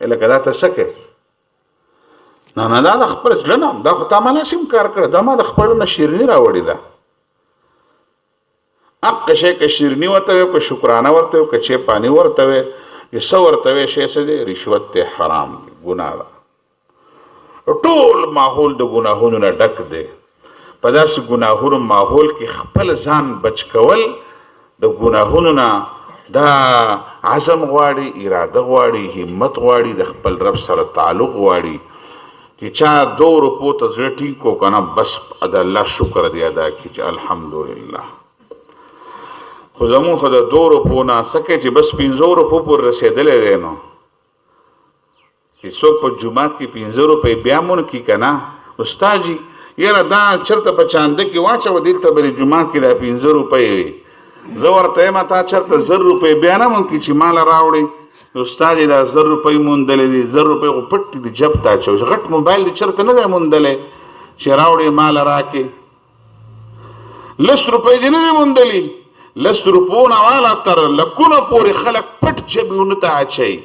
لکه دا ته څه کوې؟ نه دا د خپل زړه نه، دا خو تا ما ناسم کار کړی، دا ما د خپل نه شیرني راوړې ده. حق شی که شیرني ورته وي، که شکرانه ورته وي، که چای پانی ورته وي، یا څه ورته وي، شی څه دی؟ رشوت دی، حرام دی، ګناه ده. ټول ماحول د ګناهونو نه ډک دی. په داسې ګناهونو ماحول کې خپل ځان بچ کول د ګناهونو نه دا عزم غواړي، اراده غواړي، همت غواړي، د خپل رب سره تعلق غواړي. چې چا 2 روپو ته زړه ټینګ کو که نه، بس د الله شکر دی ادا کړي چې الحمدلله. خو زمونږ خو د 2 روپو نه څه کوي چې بس 15 روپو پورې رسېدلی دی. نو چې څوک په جومات کې 15 روپۍ بیا مون کي که نه، استاد جي یاره دا چېرته په چانده کې واچوه، دلته به د جومات کې دا 15 روپۍ وي. زه ورته یم تا چېرته 1000 روپۍ بیا نه مون کي چې ماله راوړئ. استاد دا 1000 روپۍ موندلې دي، 1000 روپۍ خو پټ دي جب ته اچوي. غټ موبایل دې چېرته نه دی موندلی چې راوړې ماله راکې. 10 روپۍ دې نه دی موندلي، 10 روپو نه والا تر لکونو پورې خلک پټ جبونو ته اچوي.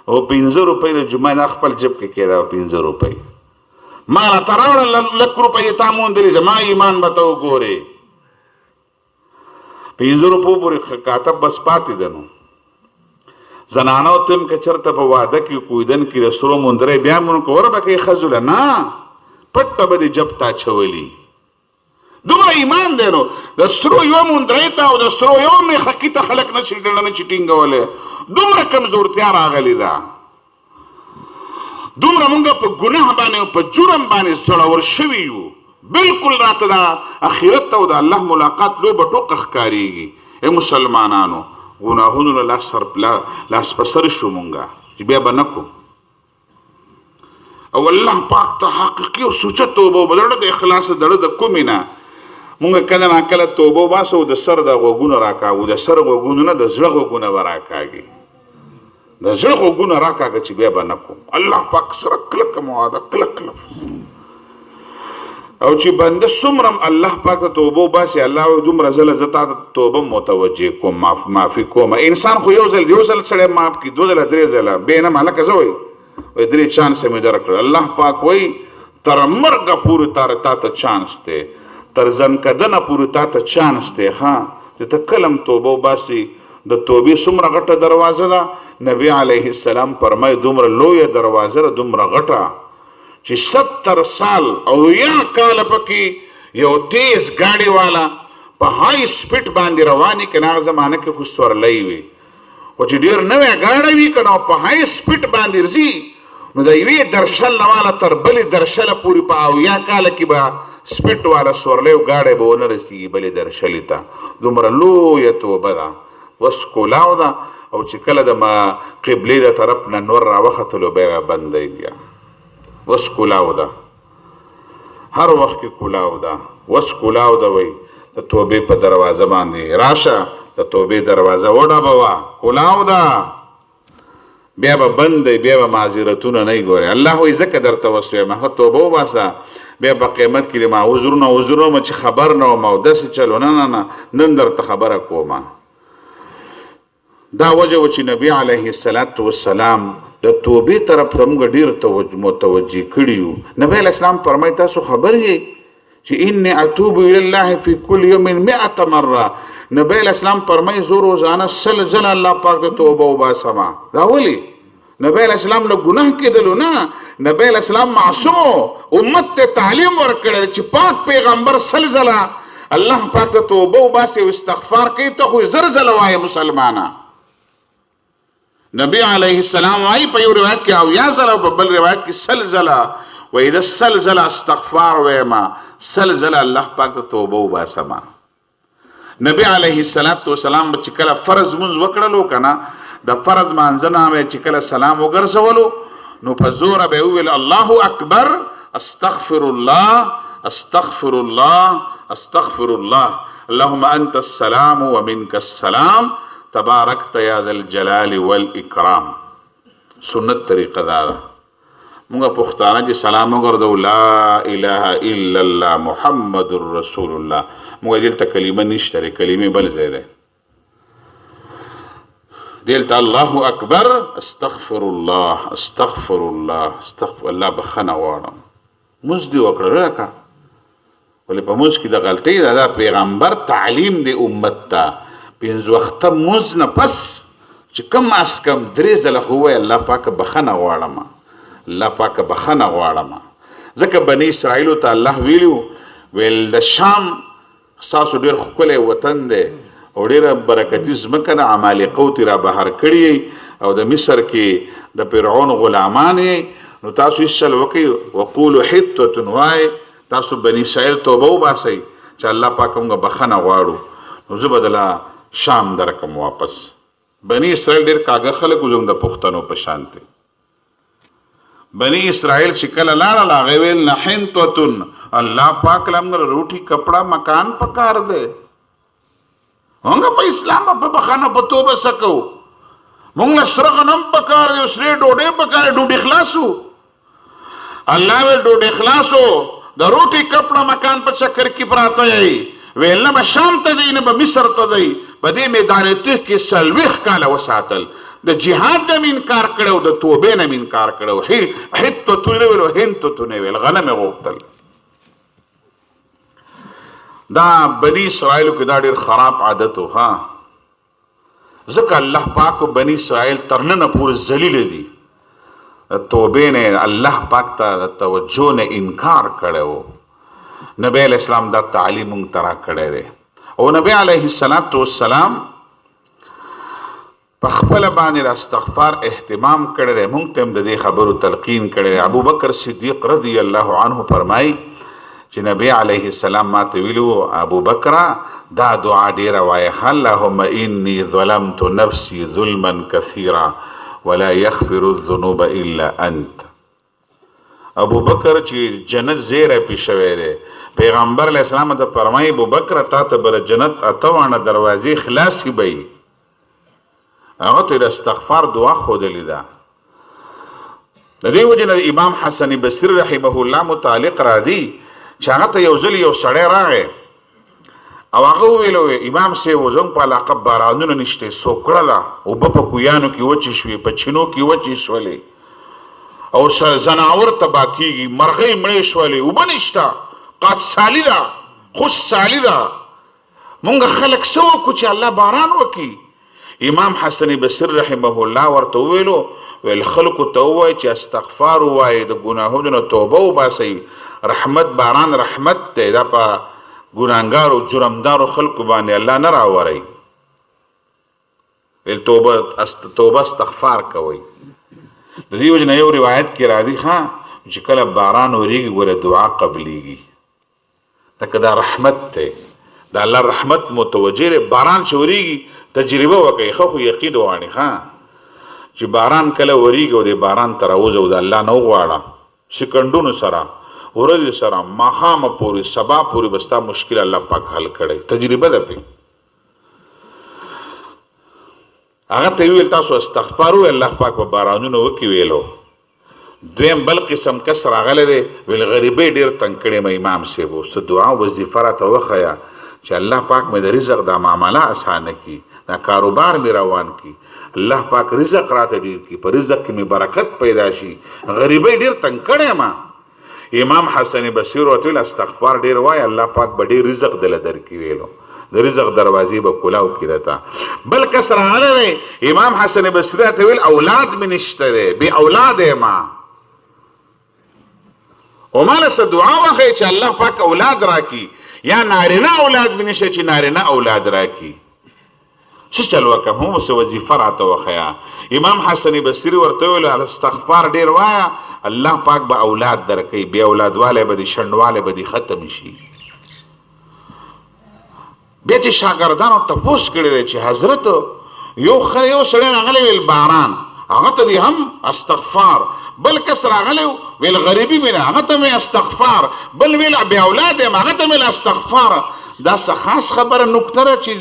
او 15 روپۍ د جمعه خپل جب کې کېده. 15 روپۍ ماله ته راوړه، 1 روپۍ تا موندلې، زما ایمان به ته وګورې. 15 روپو پورې کاتب بس پاتې ده. نو زنانو تم که چرته په واده کې کویدن کې د سرو مندرۍ بیا مونږ کوره به کوي ښځو له، نه پټه به دې جب ته اچولي. دومره ایمان دی. نو د سرو یوه مندرۍ ته او د سرو یوه میخکي ته خلک نه شي ټینګولی. دومره کمزورتیا راغلې ده. دومره مونږ په ګناه باندې او په جرم باندې سړور شوي یو. بلکل راته د اخرت او د الله ملاقات لوی به ټوقه ښکارېږي. ای مسلمانانو، ګناهونو له لاس په سر شو مونږه چې بیا به نه کو. او الله پاک ته حقیقي او سوچه توبه وبلړه د اخلاص دړه د کومې نه مونږ کله نا کله توبه وباسو، د سر د غوږونو راکاږو، د سر غوږونو نه د زړه غوږونه به راکاږي، د زړه غوږونه راکاږه چې بیا به نه کو. الله پاک سره کلکه معاهده، کلک لفظ. او چې بنده څومره الله پاک ته توبه وباسي، الله دومره ځله زه تا ته توبه متوجه کوم، معافي کوم. انسان خو یو ځل سړی معاف کړي، 2 ځله 3 ځله بیا نه مالکه زه وایي 3 چانس مې درکړل. الله پاک وایي تر مرګه پورې تا ته چانس دی، تر زنکدنه پورې تا ته چانس دی. ها چې ته کلم توبه وباسي. د توبې څومره غټه دروازه ده. نبی علیه السلام فرمایي دومره لویه دروازه ده، دومره غټه چې 70 سال او یا کال پکې یو تیز ګاډي والا په هاي سپیډ باندې رواني که نه، هغه زمانه کې خو سورلی وي. خو چې ډېر نوی ګاډی وي که نه په هاي سپیډ باندې ځي، نو د یوې درشل نه والا تر بلې درشله پورې په 80 کاله کې به سپیډ والا سورلی ګاډی به ونه رسېږي بلې درشلې ته. دومره لویه توبه ده، وس کولاو ده. او چې کله د قبلې د طرف نه نور راوختلو بیا بندی بیا وس کولاو ده، هر وخت کې کولاو ده، وس کولاو ده. وایي د توبې په دروازه باندې راشه، د توبې دروازه وډبوه، کولاو ده، بیا به بند دی، بیا به معذرتونه نه ګوري. الله وایي ځکه درته وسویم هغه توبه وباسه. بیا په قیامت کې د ما عذرونه چې خبر نه وم او داسې چلو، نه نن درته خبره کومه. دا وجه و چې نبی علیه السلام د توبې طرف ته موږ ډېر متوجه کړي یو. نبی علیه السلام فرمایي تاسو خبر یې چې انی اتوب الی الله فی کل یوم 100 مره. نبی علیه السلام فرمایي زه روزانه 100 ځله الله پاک ته توبه وباسم. دا ولې؟ نبی علیہ السلام له ګناه کېدلو نه، نبی علیہ السلام معصوم امت ته تعلیم ورکړی چې پاک پیغمبر سل ځله الله پاک ته توبه وباسي او استغفار کوي، ته خو زر ځله وایه مسلمانه. نبی علیه السلام وایي په یو روایت کې 80 ځله او په بل روایت کې 100 ځله، وایي د 100 ځله استغفار ویما، 100 ځله الله پاک ته توبه وباسم. نبی علیه السلام چې کله فرض مونځ وکړلو که نه، د فرض مانځه نه چې کله سلام وګرځولو نو په زوره به وویل الله اکبر، استغفر الله استغفر الله استغفر الله، اللهم انت السلام ومنك السلام تبارکت یا ذا الجلال والاکرام. سنت طریقه دا ده. مونږ پښتانه چې سلام وګرځو لا اله الا الله محمد رسول الله، مونږ دلته کلمه نشته، کلمې بل ځای ده. دلته الله اکبر استغفر الله استغفر الله استغفر الله، بخنه غواړم. مونځ دې وکړه لکه ولې په مونځ کې د غلطۍ ده، دا پیغمبر تعلیم دی امت ته. 5 وخته مونځ نه پس چې کم از کم 3 ځله خو ووایه الله پاکه بخنه غواړم، الله پاکه بخنه غواړم. ځکه بني اسرائیلو ته الله ویلو ویل د شام ستاسو ډېر ښکلی وطن دی او ډېره برکتي ځمکه ده، عمالقو ترې را بهر کړي او د مصر کې د فرعون غلامان یې، نو تاسو هېڅ چل وکړئ وقولو حطة، وایئ تاسو بني اسرائیل توبه وباسئ چې الله پاک موږ بخنه غواړو، نو زه به دله شام درکم واپس. بني اسرائیل ډېر کاږه خلک وو زموږ د پښتنو په شان دی. بني اسرائیل چې کله لاړل هغې ویل نه حنطة، الله پاک له موږ روټي کپړه مکان پکار دی، موږ په اسلام په بخانه په توبه څه کوو، موږ له سره غنم پکار دی، سرې ډوډۍ پکار دی، ډوډۍ خلاصو. الله ویل ډوډۍ خلاصو، د روټي کپړه مکان په چکر کې پراته یې. ویل نه به شام ته ځئ نه به مصر ته ځئ. په دې میدان تیغ کې 40 کاله وساتل، د جهاد نه مې انکار کړی او د توبې نه مې انکار کړی. حطة نه ویل او حنطة نه ویل، غنم یې غوښتل. دا بني اسرائیلو کې دا ډېر خراب عادت و. ځکه الله پاک بني اسرائیل تر ننه پورې ذلیل دي، توبې نه الله پاک ته د توجه نه انکار کړی و. نبی علیہ السلام دا تعلیم مونږ ته راکړی دی او نبی علیه السلام په خپله باندې د استغفار اهتمام کړی دی، مونږ ته هم د دې خبرو تلقین کړی دی. ابو بکر صدیق رضی الله عنه فرمایي چې نبی علیه السلام ما ته ویلي وو ابو بکره دا دعا ډېره وایه، اللهم انی ظلمت نفسي ظلما کثیرا ولا یغفر الذنوب الا انت. ابو بکر چې جنت زیری پې شوی دی، پیغمبر علیہ السلام ته فرمایي ابو بکر تا ته به جنت 8 دروازې خلاصې به وي. هغه ته د استغفار دعا ښودلې ده. د دې وجې نه امام حسن بصري رحمه الله متعلق راځي چې هغه ته یو ځل یو سړی راغی او هغه وویل امام صاحب زموږ په علاقه بارانونه نشته، سوکړه ده، اوبه په کویانو کې وچې شوې، په چینو کې وچې شولې او زناور تباه کېږي، مرغۍ مړې شولې، اوبه نشته، قات سالي ده، خوش سالي ده. مونږ خلک څه وکړو چې الله باران وکړي؟ امام حسن بصري رحمه الله ورته وویلو ویل خلکو ته ووایي چې استغفار ووایي، د ګناهونو نه توبه وباسئ، رحمت باران رحمت دی، دا په ګناهګارو جرمدارو خلکو باندې الله نه راوری. ویل توبه استغفار کوئ. د دې وجې نه یو روایت کې راځي چې کله باران وریږي ګوره دعا قبلیږي، ځکه دا رحمت دی، د الله رحمت متوجه دی. باران چې وریږي تجربه وکړئ، خو یقین وغواړئ چې باران کله وریږي او د باران ته راوځه او د الله نه وغواړه، سکندونو سره ورځې سره ماښامه پورې سبا پورې به ستا مشکل الله پاک حل کړی. تجربه ده پې. هغه ته ویل تاسو استغفار ووایئ الله پاک به بارانونه وکړي. ویلو دویم بل قسم کس راغلی دی ویل غریبۍ ډېر تنګ کړی م امام صاحب، څه دعا وظیفه راته وښیه چې الله پاک مې د رزق دا معامله اسانه کړي، دا کاروبار مې روان کړي، الله پاک رزق راته ډېر کړي، په رزق کې مې برکت پیدا شي، غریبۍ ډېر تنګ کړی ما. امام حسن بصري ورته ویل استغفار ډېر وایه الله پاک به ډېر رزق دله درکړي. ویلو د رزق دروازې به کلاو کړي راته. بل کس راغلی امام حسن بصري ته ویل اولاد مې نشته دی، بې اولاده یم، او ماله څه دعا وکړئ چې الله پاک اولاد راکړي، یا نارینه اولاد مې نشته چې نارینه اولاد راکړي. څه چل وکړم؟ هم څه وظیفه راته وښیه. امام حسن بصري ورته وویل استغفار ډېر وایه، الله پاک به اولاد درکوي، بې اولادوالی به دې شنډوالی به دې ختم شي. بیا چې شاګردانو تپوس کړی دی چې حضرت یو سړی راغلی ویل باران، هغه ته دې هم استغفار. بل کس راغلی ویل غریبي مې ده، هغه ته مې استغفار. بل ویل بې اولاد یم، هغه ته مې استغفار. دا څه خاص خبره نکته ده چې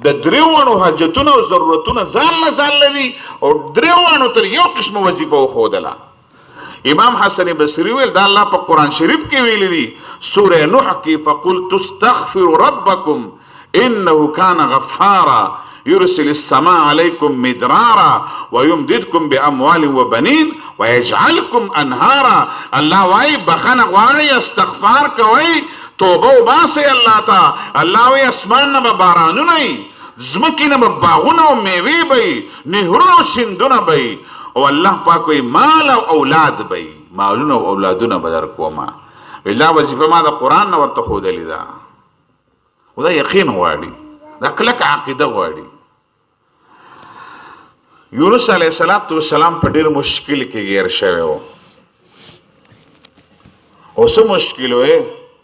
د دریو واړو حاجتونه او ضرورتونه ځان له دي، او دریو واړو تر یو قسمه وظیفه وښودله. امام حسن بصري ویل دا الله په قرآن شریف کې ویلي دي سوره نوح کې فقلت استغفروا ربکم انه كان غفارا يرسل السماء عليكم مدرارا ويمددكم باموال وبنين ويجعلكم انهارا. الله وايي بخنه غواړي استغفار کوي، توبه وباسئ الله ته. الله وایي اسمان نه به بارانونه وي، ځمکې نه به باغونه او میوې به وي، نهرونه او سیندونه به وي، او الله پاک وایي مال او اولاد به وي، مالونه او اولادونه به درکومه. ویل دا وظیفه ما د قرآن نه ورته ښودلې ده. خو دا یقین غواړي، دا کلکه عقیده غواړي. یونس علیه السلام په ډېر مشکل کې ګیر شوی و. او څه مشکل و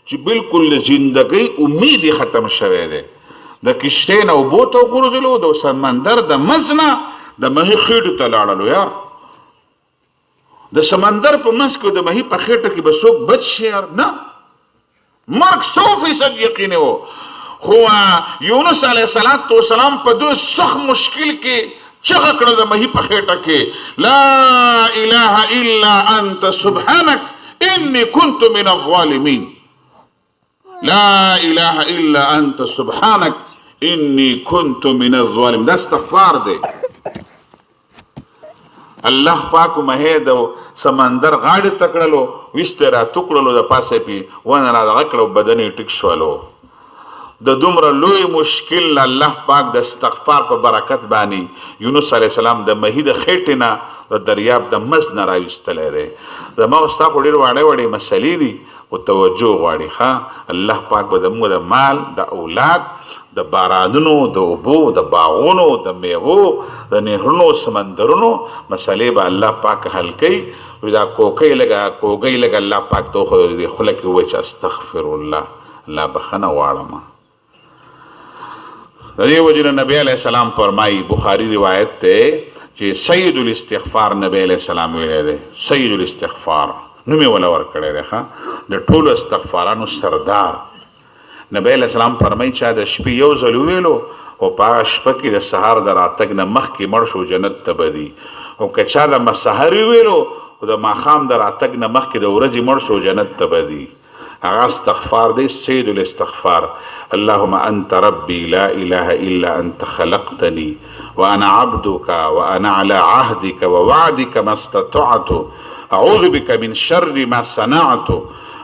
چې بالکل د زندګۍ امید یې ختم شوی دی. د کشتۍ نه اوبو ته وغورځېدلو، د سمندر د منځ نه د مهي خېټو ته لاړلو. یار د سمندر په منځ کې د مهي په خېټه کې به څوک بچ شي؟ یار نه، مرګ 100% یقیني و. خو یونس علیه السلام په دوی سخت مشکل کې چغه کړه د مهي په خېټه کې لا اله الا انت سبحانك انی كنت من الظالمین. لا اله الا انت سبحانك انی كنت من الظالمین. دا استغفار دی. الله پاک مهې د سمندر غاړې ته کړلو، ویسته را توکړلو، د پاسه پې ونه را دغه کړه، بدن یې ټیک شولو. د دومره لوی مشکل الله پاک د استغفار په برکت باندې یونس علیه السلام د مهي د خېټې نه د دریاب د مز نه راویستلی دی. زما او ستا خو ډېر واړې مسلې دي، خو توجه غواړي. ښه الله پاک به زموږ د مال، د اولاد، د بارانونو، د اوبو، د باغونو، د میوو، د نهرونو، سمندرونو مسلې به الله پاک حل کوي. دا کوکۍ لږه الله پاک ته وښودلې، خوله کې ووایي چې استغفر الله، الله بخښنه غواړم. د دې وجې نه نبی علیه السلام فرمایي، بخاری روایت دی چې سید الاستغفار نبی علیه السلام ویلی دی. سید الاستغفار نوم یې وله ورکړی دی، ښه د ټولو استغفارانو سردار. نبی علیه السلام فرمایي چا د شپې یو ځل وویلو او په هغه شپه کې د سهار د راتګ نه مخکې مړ شو جنت ته به ځي، او که چا د مسحر وویلو او د ماښام د راتګ نه مخکې د ورځې مړ شو جنت ته به ځي. هغه استغفار دی سید الاستغفار. اللهم انت ربي لا اله الا انت خلقتني وانا عبدك وانا على عهدك ووعدك ما استطعت اعوذ بك من شر ما صنعت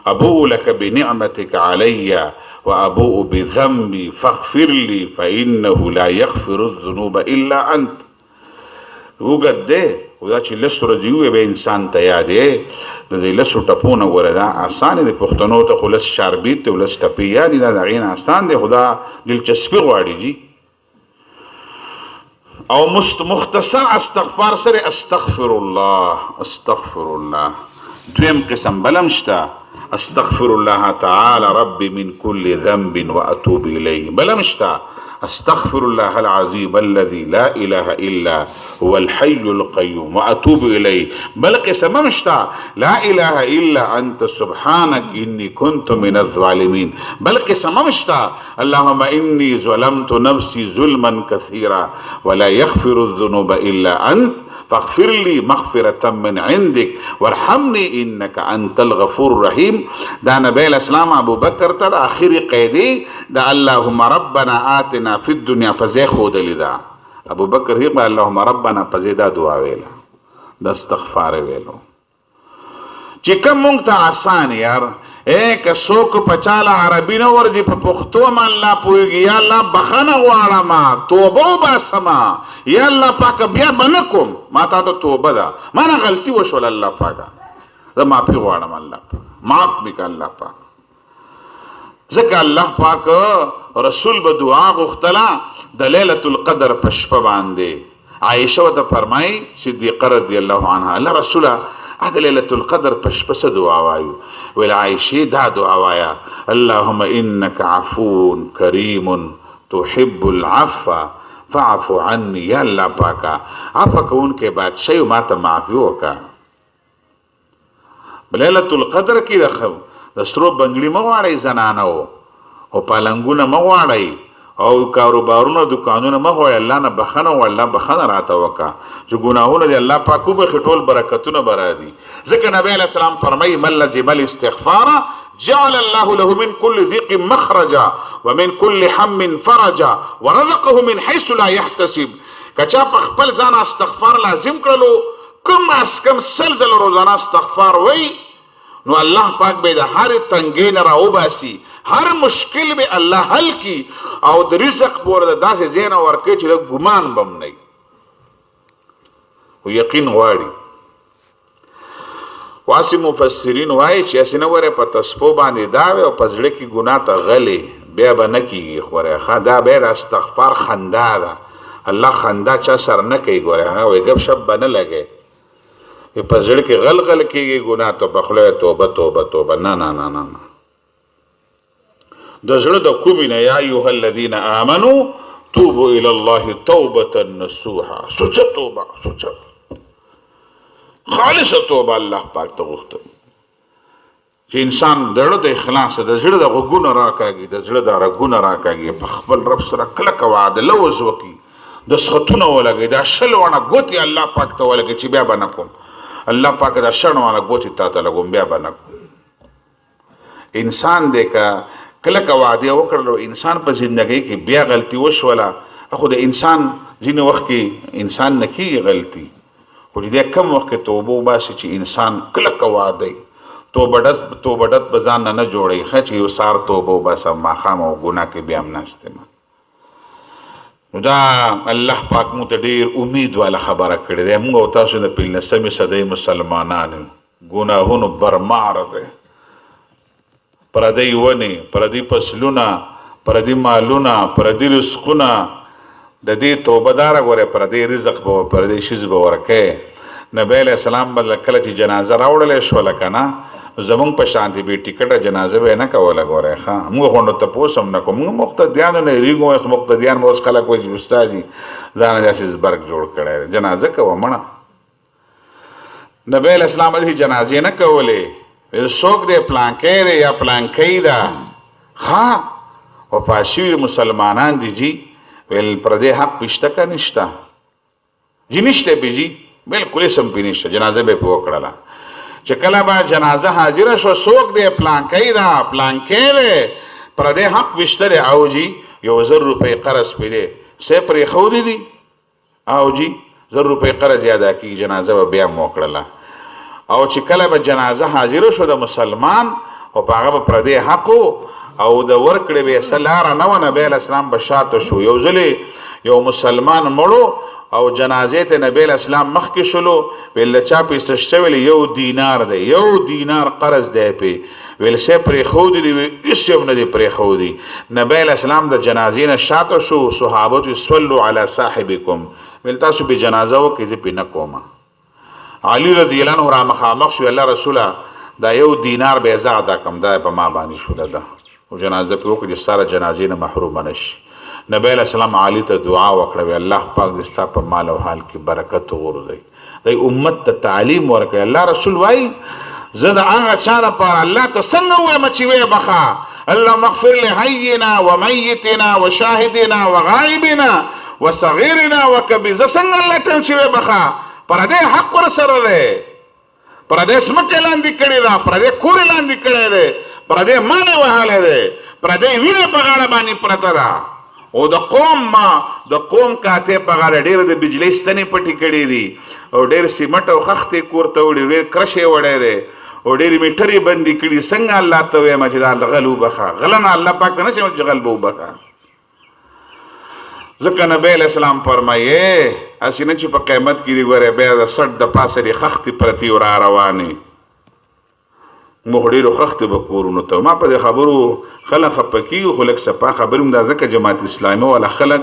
ابوء لك بنعمتك علي وابوء بذنبي فاغفر لي فانه لا يغفر الذنوب الا انت. وګد دی او دا چې لس ورځې ووایي به انسان ته یادې. د دې لسو ټپونه ګوره دا اسان دی، پښتنو ته خو لس شاربیت دی او لس ټپې یادي، دا د هغې نه اسان دی، خو دا دلچسپي غواړي جي. او مختصر استغفار سره استغفر الله استغفر الله. دویم قسم بلم شته استغفر الله تعالى ربي من كل ذنب واتوب اليه. بلم شته استغفر الله العظيم الذي لا اله الا هو الحي القيوم واتوب اليه. بل قسم مشتا لا اله الا انت سبحانك اني كنت من الظالمين. بل قسم مشتا اللهم اني ظلمت نفسي ظلما كثيرا ولا يغفر الذنوب الا انت فاغفر لي مغفرة من عندك وارحمني انك انت الغفور الرحيم. دا نبی الاسلام ابو بکر تر اخری قیدی دا اللهم ربنا آتنا فی الدنیا پزی خودلی دا ابو بکر هی اللهم ربنا پزی دا دعا ویلا، دا استغفار ویلو چې کوم مونږ ته آسان. یار که څوک په چاله عربي نه ورځي په پښتو ما الله پوهېږي یا الله بخښنه غواړم توبه وباسم یا الله پاکه بیا به نه کوم ما تا ته توبه ده ما نه غلطي وشول الله پاکه زه معافي غواړم الله پاک معاف مې که الله پاک ځکه الله پاک رسول به دعا غوښتله د لیلة القدر په شپه باندې عایشه ورته فرمایي صدیقه رضی الله عنها الله رسوله د لیلة القدر په شپه څه دعا وایو ویل عایشې دا دعا وایه اللهم انک عفو کریم تحب العفو فاعف عني یا الله پاکه عفو کوونکی بادشاهي ما ته معافي وکړه لیلة القدر کې د سرو بنګړي مه غواړئ زنانو او پالنګونه مه غواړئ او کاروبارونه دکانونه مه غواړئ الله نه بخښنه غواړئ الله بخښنه راته وکړه چې ګناهونه دې الله پاک وبخښي ټول برکتونه به راځي ځکه نبی علیه السلام فرمایي من لزم الاستغفار جعل الله له من كل ضيق مخرجا ومن كل هم فرجا ورزقه من حيث لا يحتسب کچا په خپل ځان استغفار لازم کړلو کم از کم سل ځله روزانه استغفار وای نو الله پاک به د هر تنګۍ نه راوباسي هر مشکل به الله حل کی او د رزق پورې د داسې ځای نه ورکوي چې د ګمان به هم نه وي خو یقین غواړي واسې مفسرین وایي چې هسې نه ورې په تسپو باندې دا وي او په زړه کې ګناه ته غلې بیا به نه کېږي خورې دا بیا د استغفار خندا ده الله خندا چا سره نه کوي ګورې وایي ګپ شپ به نه لګی په زړه کې غل غل کېږي ګناه ته په خوله توبه توبه توبه نه نه نه نه د زړه د کومې نه یا ایها الذین آمنوا توبوا الی الله توبة نصوحا سوچه توبه سوچه خالصه توبه الله پاک ته غوښتل چې انسان د زړه د اخلاص د زړه د غوږونه راکاږي د زړه د رګونه راکاږي په خپل رب سره کلکه وعده لوز وکړي د سختونه ولګي دا شل ونه ګوتې الله پاک ته ولګي چې بیا به نه کوم الله پاک دا شل ونه ګوتې تا ته لګوم بیا به نه کوم انسان دی که کلکه وعده وکړلو انسان په زندګۍ کې بیا غلطي وشوله خو د انسان ځینې وخت کې انسان نه کېږي غلطي خو چې دی کم وخت کې توبه وباسي چې انسان کلکه وعده توبه ډت به ځان نه جوړوي ښه چې یو سهار توبه وباسم ماښام او ګناه کې بیا هم ناست یم نو دا الله پاک مو ته ډېر امید والا خبره کړې دی موږ او تاسو د 15مې صدۍ مسلمانان ګناهونو برمار دی پردی ونې پردی فصلونه پردی مالونه پردی رزقونه د دې توبه داره ګوره پردی رزق به پردی شیز به ورکوي نبی علیه السلام به کله چې جنازه راوړلی شوله که نه زمونږ په شانتې بې ټیکټه جنازه به یې نه کوله ګوره ښه موږ غونډو تپوس هم نه کوو موږ مقتدیانو نه هېرېږو مقتدیان به اوس خلک وایي چې استاد جي ځانه داسې زبرګ جوړ کړی دی جنازه کوه مړه نبی علیه السلام داسې جنازې نه کولې څوک دی پلانکی دی یا پلانکی ده ها وفات شوي مسلمانان دي جي ویل پردې حق پې شته که نشته جي نشته پې جي بلکل اسم پې نشته جنازه به یې پې وکړله چې کله به جنازه حاضره شوه څوک دی پلانکی ده پلانکی دی پردې حق پې شته دی او جي 1000 روپۍ قرض پې دی څه پرېښودي دي او جي 1000 روپۍ قرض یاده کېږي جنازه به بیا م وکړله او چې کله به جنازه حاضره شو د مسلمان او په هغه به پردې حق او د ورکړې به څه لاره نه وه نبی علیه السلام به شاته شو یو ځلې یو مسلمان مړو او جنازې ته نبی علیه السلام مخکې شولو ویل د چا پیسه شته ویل 1 دینار دی 1 دینار قرض دی پې ویل څه پرېښودي دي ویل هېڅ هم نه دي پرېښودي نبی علیه السلام د جنازې نه شاته شو صحابه ته صلو علی صاحبکم ویل تاسو پې جنازه وکړئ زه پې نه کومه علي رضی الله عنه را مخامخ شو الله رسوله دا 1 دینار به زه ادا کړم دا په ما باندې شوله ده او جنازه پې وکړه چې ساره جنازې نه محرومه نه شي نبی علیه السلام علي ته دعا وکړه وی الله پاک دې ستا په مال او حال کې برکت وغورځوي دی امت ته تعلیم ورکوي الله رسول وایي زه د هغه چا لپاره الله ته څنګه ووایم چې ویې بخه اللهم اغفر لحینا ومیتنا وشاهدنا وغایبنا وصغیرنا وکبیر زه څنګه الله ته چې ویې بخه پردې حق ورسره دی پردې ځمکې لاندې کړې ده پردې کور لاندې کړی دی پردې مال یې وهلی دی پردې وینې په غاړه باندې پرته ده او د قوم کاته په غاړه ډېر د بجلۍ ستنې پټې کړې دي او ډېر سیمټ او خښتې کور ته وړي ډېر کرش یې وړی دی او ډېرې میټرې بندي کړي. څنګه الله ته وایم چې دا غل وبخه؟ غله نه الله پاک ته نه چې غل به وبخه. ځکه نبی علیه السلام فرمایي هسې نه چې په قیامت کې دي ګورې بیا د سټ د پاسه دې خښتې پرتې را روانې موږ ډېرو خښتې به کورونو ته. ما په دې خبرو خلک خفه کېږي خو لږ سپا خبرې مو دا ځکه جماعت اسلامي والا خلک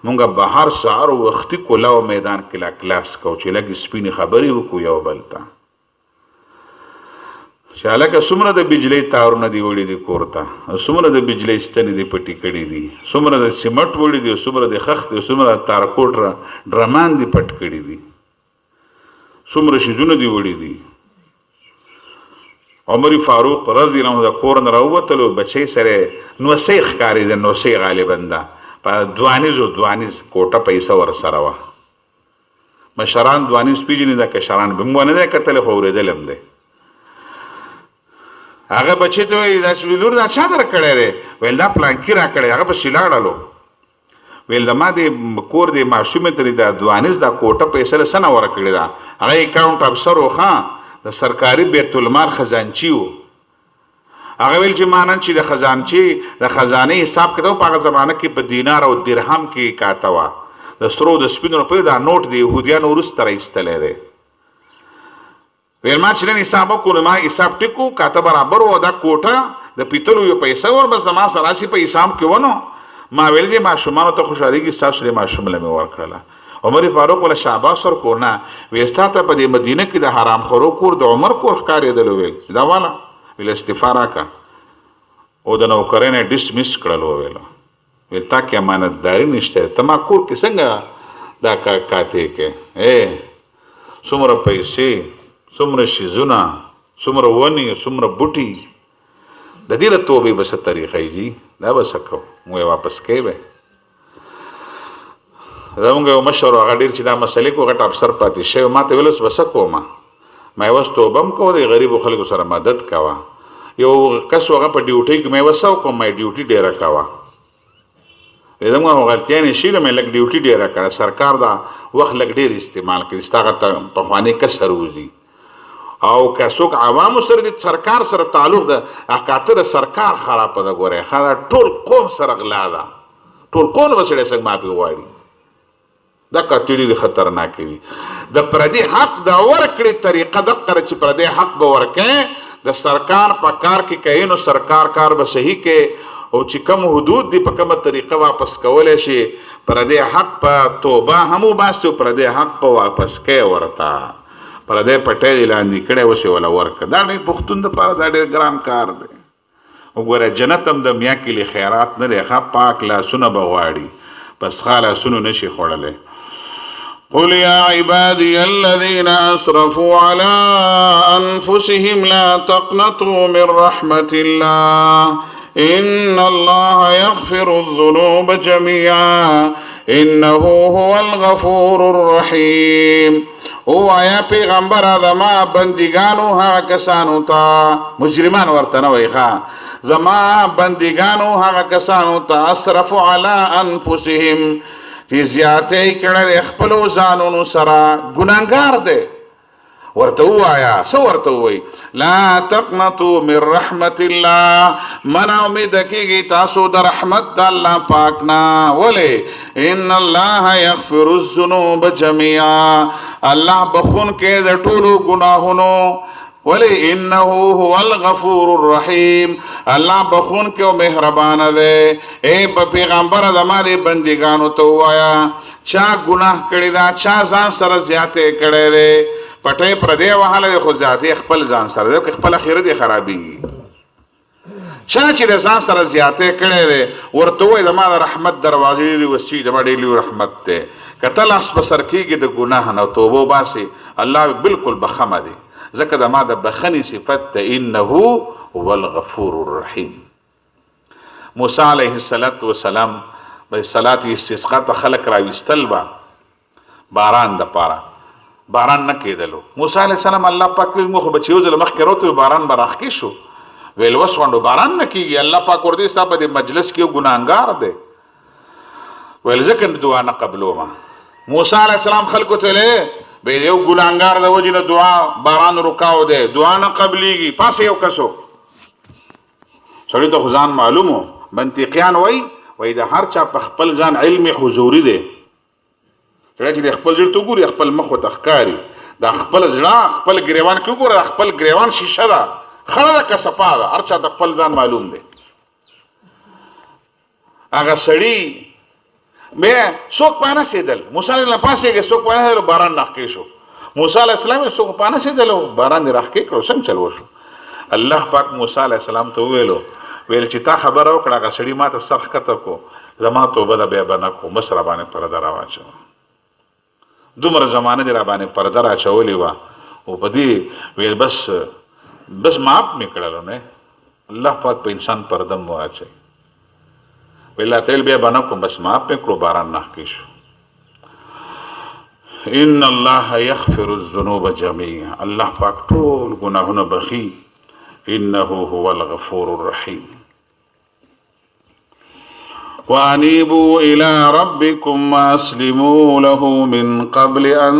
مونږ به هر سهار وختي کلاو میدان کې لا کلاس کوو چې لږ سپینې خبرې وکړو یو بل ته. چې هلکه څومره د بجلۍ تارونه دي وړي دي کور ته، څومره د بجلۍ ستنې دي پټې کړي دي، څومره د سیمټ وړي دي، څومره د خښتې، څومره د تارکوټ ډرمان دي پټ کړي دي، څومره شیزونه دي وړي دي. عمر فاروق رضی الله عنه د کور نه راووتلو بچی سره نوسۍ ښکارېده، نوسۍ غالبا ده په دوانیز کوټه پیسه ورسره وه. مشران دوانیز پیژني دا کشران به مو نه دی کتلی خو اورېدلی هم دی. هغه بچی ته وایي دا لور دا چا در کړی دی؟ ویل دا پلانکي را کړی. هغه پسې لاړلو ویل د ما د کور د ماشومې ته د دوانیز دا کوټه پیسه له څه نه ورکړې ده؟ هغه اکاونټ افسر و ښه د سرکاري بیت المال خزانچي و. هغه ویل چې ما نن چې د خزانچي د خزانې حساب کتاب په هغه زمانه کې په دینار او درهم کې کاته وه. د سرو د سپینو روپیو دا نوټ د یهودیانو وروسته راایستلی دی. ویل ما چې نن حساب وکړو ما حساب ټیک و کاته برابر و دا کوټه د پیتلو یو پیسه ور بس زما سره راشي په حساب کې ونه. ما ویل دې ماشومانو ته خوشحالېږي ستاسو دې ماشوم له مې ورکړله. عمر فاروق ولا شاباس ورکړو نه ویل ستا ته په دې مدینه کې د حرام خورو کور د عمر کور ښکارېدلو. ویل دا والا ویل استعفا راکړه او د نوکرۍ نه ډسمس کړل. ویل تا کې امانتداري نشته، ته ما کور کې څنګه دا کاتې کې څومره پیسې، څومره شیزونه، څومره ونې، څومره بوټي. د دې له توبې به څه طریقه یي جي دا به څه کوو؟ مو یې واپس کوې به. زمونږ یو مشر هغه ډېر چې دا مسلې کو غټ افسر پاتې شوی ما ته ویل اوس به څه کوم؟ ما یې اوس توبه هم کوه د غریبو خلکو سره مدد کوه. یو کس هغه په ډیوټۍ کې مې وسه وکړم ما یې ډیوټي ډېره کوه. زمونږ هغه غلطیانې شي مې لږ ډیوټي ډېره کړه. سرکار دا وخت لږ ډېر استعمال کړي ستا هغه پخوانی کسر وځي. او که څوک عوامو سره د سرکار سره تعلق ده اکاته د سرکار خرابه ده. ګورې ښه دا ټول قوم سره غلا ده، ټول قوم به سړی څنګه معافي غواړي. دا کار ډېرې خطرناکې وي. د پردي حق د ورکړې طریقه دقه ده چې پردی حق به ورکې د سرکار په کار کې کوي نو سرکار کار به صحیح کې او چې کم حدود دي په کومه طریقه واپس کولی شي. پردی حق په توبه هم وباسي او پردی حق په واپس کې ورته پردی پټی لاندې کړی اوس یې وله ورکړه. دا ډېر پښتون دپاره دا ډېر ګران کار دی. وګوره جنت هم د میا کلي خیرات نه دی ښه پاک لاسونه به غواړي بس ښه لاسونو نشي خوړلی. قل يا عبادي الذين أسرفوا على أنفسهم لا تقنطوا من رحمة الله إن الله يغفر الذنوب جميعا إنه هو الغفور الرحيم. او آیا پیغمبر زما بندگانو هغه کسانو ته مجرمان ورته نه وایي ښه زما بندگانو هغه کسانو ته اسرفوا على انفسهم چې زیاتې کړل خپلو ځانونو سره ګناهګار دی. ورته ووایه څه ورته ووایي؟ لا تقنطوا من رحمت الله منه امید کېږي تاسو د رحمت د الله پاک نه. ولې؟ ان الله یغفر الذنوب جميعا الله بخون کې د ټولو ګناهونو. ولی انه هو الغفور الرحیم الله بخون کې او مهربان دی. اے په پیغمبر زماره بندگانو ته وایا چا ګناه کړی دا چا ځان سره زیاتې کړی دی پټې پردې وهاله خو زیاتې خپل ځان سره دی خپل اخرت یې خرابېږي. چا چې د ځان سره زیاتې کړی دی ورته وایي زما د رحمت دروازې دي وسیع زما ډېر لوی رحمت دی. که ته لاس په سر کېږي د ګناه نه توبه وباسې الله بالکل بخمه دی ځکه د ما د بخنې صفت ته انه هو الغفور الرحیم. موسی علیه السلام به صلات استسقا ته خلق راویستل به باران دپاره باران نه کېدلو. موسی علیه السلام الله پاک ویل مو خو به چې یو ځل مخکې راوتو باران به راښکې شو. ویل وسونډو باران نه کېږي الله پاک ورته ستا په دې مجلس کې یو ګناهګار دی. ویل ځکه دعا نه قبلومه. موسی علیه السلام خلکو ته ویلې وی یو ګلانګار د وجې نه دعا باران رکاو دی، دعا نه قبلیږي. پاسه یو کسو سړی ته خو ځان معلوم و. منطقیان وایي د هر چا په خپل ځان علم حضوري دی. سړی چې د خپل زړه ته وګوري خپل مخ ورته ښکاري، د خپل زړه خپل ګریوان کې وګوره، د خپل ګریوان شیشه ده، خړه ده که صفا ده، هر چا ته خپل ځان معلوم دی. هغه سړي بیا څوک پانه سیدل، موسی علیه السلام پاسېږي، څوک پانه سیدل، باران راښکې شو. موسی علیه السلام څوک پانه سیدل او باران دې راښکې کړو، څنګه چل وشو؟ الله پاک موسی علیه السلام ته ویل چې تا خبره وکړه هغه سړي ما ته سر ښکته کو، زما توبه ده بیا به نه کوم، بس را باندې پرده را واچوه. دومره زمانه دې را باندې پرده را اچولې وه او په دې ویل بس معاف مې کړلو نه. الله پاک په انسان پرده مو واچوي. ویل ته بیا به نه کوم، بس معاف مې کړو، باران راښکې شو. ان الله یغفر الذنوب جميعا، الله پاک ټول ګناهونه بخي. انه هو الغفور الرحیم. وانیبوا الى ربکم واسلموا له من قبل ان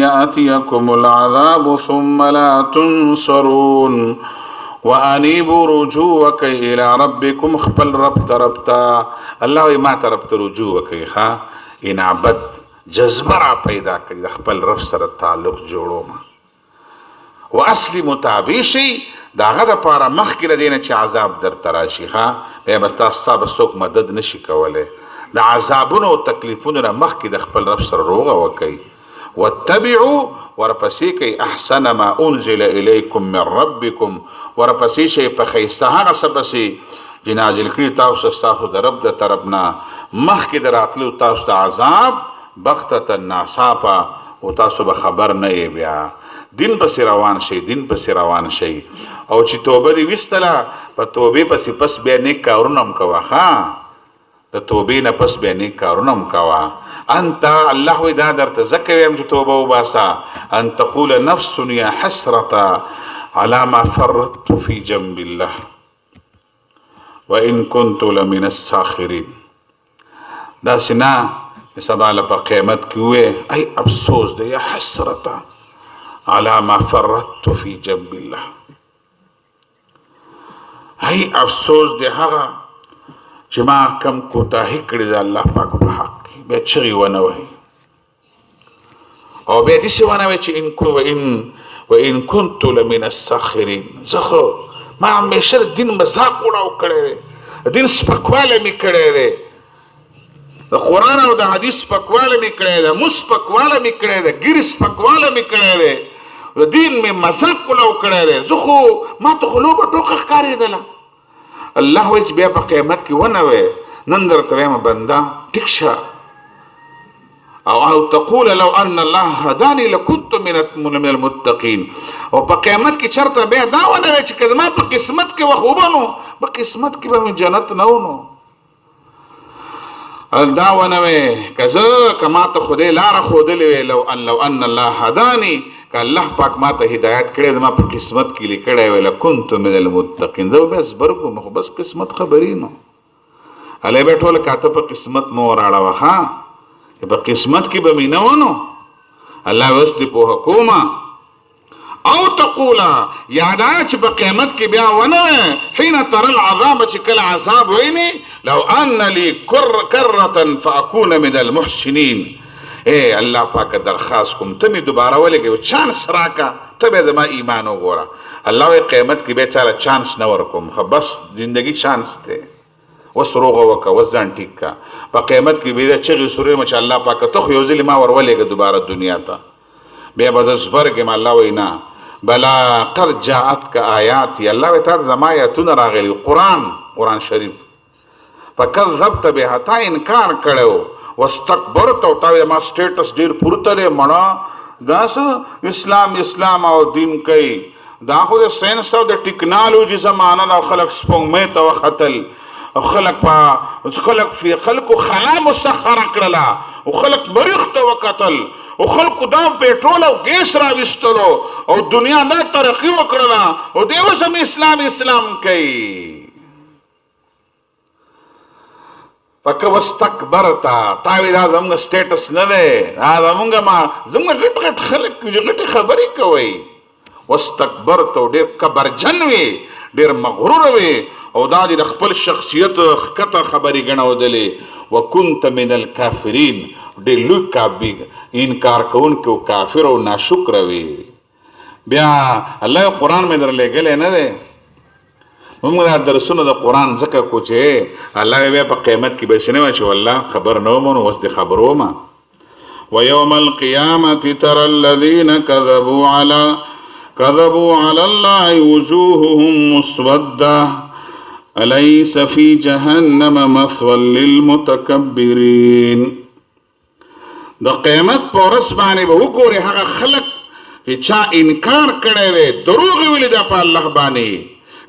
یأتیکم العذاب ثم لا تنصرون. وانیبوا رجوعک الى ربکم، خپل رب طرفتا. الله وی ما طرف ته رجوع وکئ. ښه انابت جذبه را پیدا کړي، د خپل رب سره تعلق جوړوم. واسلموا تابع شئ د هغه دپاره مخکې له دې نه چې عذاب درته راشي. ښه بیا به ستا به څوک مدد نشي کولی. د عذابونو او تکلیفونو نه مخکې د خپل رب سره روغه وکئ. واتبعوا ورپسې کوئ احسن ما انزل الیکم من ربکم، ورپسې شئ په ښایسته هغه څه پسې چې نازل کړي تاسو ستاسو د رب د طرف نه مخکې د راتلو تاسو ته عذاب بغتة ناڅاپه، او تاسو به خبر نه یې. بیا دین پسې روان شئ او چې توبه دې ویستله په توبې پسې پس بیا نیک کارونه هم کوه. ښه د توبې نه پس بیا نیک کارونه هم کوه. انت الله وی دا درته ځکه ویم چې توبه وباسه، ان تقول نفس یا حسرة على ما فرطت في جنب الله وان كنت لمن الساخرين. داسې نه سبا له په قیامت کې ووایې ای افسوس دی یا حسرة على ما فرطت في جنب الله، ای افسوس دی هغه چې ما کم کوتاهي کړې ده الله پاک په حق کې. بیا چغې ونه وهي او بیا داسې ونه وایي چې وان كنت لمن الساخرين. زه خو ما همیشه د دین مذاق وړاو کړی دی، د دین سپکوالی مې کړی دی، د قرآن او د حدیث سپکوالی مې کړی دی، مونځ سپکوالی مې کړی دی، ګیرې سپکوالی مې کړی دی، د دین مې مذاق وړاو کړی دی. زه خو ما ته خو لوبه ټوکه ښکارېدله. الله وایي چې بیا په قیامت کې ونه وایي نن درته وایم بنده ټیک شه، او تقول لو ان الله هداني لكنت من المتقين. او په قیامت کې چرته بیا دا ونه وایي چې که زما په قسمت کې وخوبه نو په قسمت کې به مې جنت نه و نو. دا ونه وایي که ما ته خدای لاره ښودلې وی لو ان الله هداني، که الله پاک ما ته هدایت کړی زما په قسمت کې لیکلی وی لکنت من المتقین، زه به بیا زبرګم، خو بس قسمت خبرې نو هلی بیا ټوله کاته په قسمت مو وراړوه. ښه په قسمت کې به مې نه و نو الله اوس دې پوهه کومه. او تقولا یا دا چې په قیامت کې بیا ونه وی حین تر العذاب، چې کله عذاب ویني لو ان لی کرة فاکون من المحسنین. اے الله پاک درخواست کوم ته مې دوباره ولګې چانس راکا، ته بیا زما ایمان وګوره. الله وی قیامت کې بیا چاله چانس نه ورکوم، خو بس زندگی چانس دی، اوس روغه وکړه، اوس ځان ټیک کا. په قیامت کې بیا چغې سورې چې الله پاک ته خو یو ځلې ما ور ولېږه دوباره دنیا ته، بیا به زه زبرګم. الله وی نه بلا قد جاءتک آیاتی، الله وی تا ته زما آیاتونه راغلي، قرآن شریف. فکذبت بها، تا انکار کړی واستكبرت، او تا وی ما سټیټس ډېر پورته دی، مړه دا څه اسلام او دین کوي، دا خو د ساینس او د ټکنالوژي زمانه ده. خلک سپوږمۍ ته وختل، خلق فی خلقو خلا مسخره کړله، او خلق مریخ ته وکتل، او خلقو دا پیټرول او ګیس راویستلو، او دنیا دا ترقی وکړله، او دی اوس هم اسلام کوي. پکه واستکبرتا تا وی دا زموږ سټیټس نه دی دا زموږ غټ غټ خلک غټې خبرې کوي واستکبرت او ډېر کبرجن وي ډېر مغرور وي او دا د خپل شخصیت ښکته خبرې ګڼودلې وکنت من الکافرین ډېر لوی انکار کوونکی او کافر او ناشکره وي بیا الله قرآن مې درلېږلی نه دی موږ دا درسونه د قرآن ځکه کو چې الله بیا په قیامت کې بسې نه وایي چې والله خبر نه وم نو اوس دې خبر ومه ویوم القیامة ترى الذین کذبوا على الله وجوههم مسودة أليس في جهنم مثوى للمتكبرين د قیامت په ورځ باندې به وګورې هغه خلک چې چا انکار کړی دی دروغ ویلي دا په الله باندې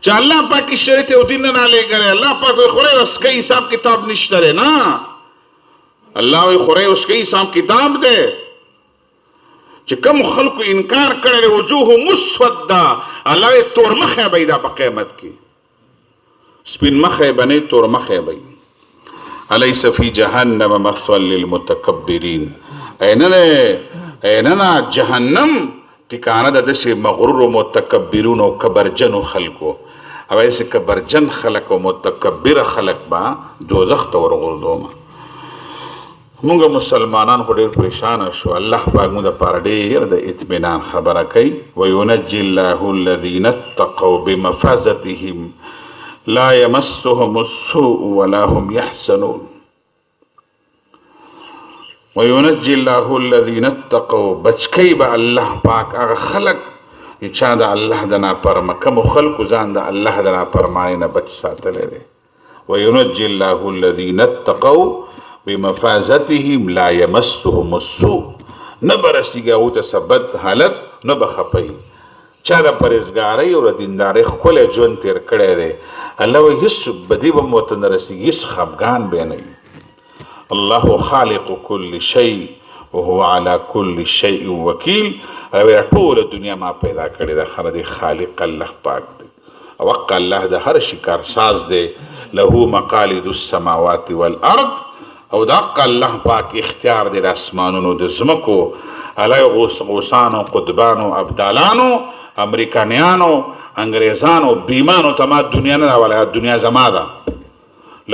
چې الله پاک شریعت او دین نه لېږلی الله پاک وایي خورئ اسکۍ حساب کتاب نشته دی نه الله وایي خورئ اسکۍ حساب کتاب دی چې کوم خلکو انکار کړی دی وجوه مسوده الله وایي تور مخی به دا په قیامت کې سپین مخی به نه تور مخی به الیس فی جهنم مثوى للمتکبرین ایننا جهنم ټکانه د داسې مغرور و متکبرون او کبرجنو خلکو او ایسې کبرجن خلک او متکبر خلک به دوزخ ته ورغورځومه مونږ مسلمانان خو ډېر پریشانه شو الله پاک مونږ دپاره ډېر د اطمینان خبره کوي وینجي الله الذین اتقوا بمفازتهم لا يمسهم السوء ولا هم يحزنون وینجي الله الذین اتقوا بچکی به الله پاک هغه خلق چې چا د الله د نافرمانۍ کومو خلکو ځان د الله د نافرمانۍ نه بچ ساتلی دی وینجي الله الذین اتقوا بمفازتهم لا يمسهم السوء نه به رسیږي هغو ته څه بد حالت نه به خفوي چا د پرهیزګارۍ او د دیندارۍ ښکلی ژوند تېر کړی دی الله وایي هېڅ بدي به مو ورته نه رسېږي هېڅ خفګان به نه وي الله خالق كل شيء وهو على كل شيء وكيل ټوله دنیا ما پیدا کړې ده خره دی خالق الله پاک دی او حق الله د هر شي کارساز دی له مقالید السماوات والارض او د حق الله پاک اختیار دی د اسمانونو د ځمکو علی غوثانو قطبانو ابدالانو امریکانیانو انګریزانو بیمانو ته ما دنیا نه راولی دنیا زما ده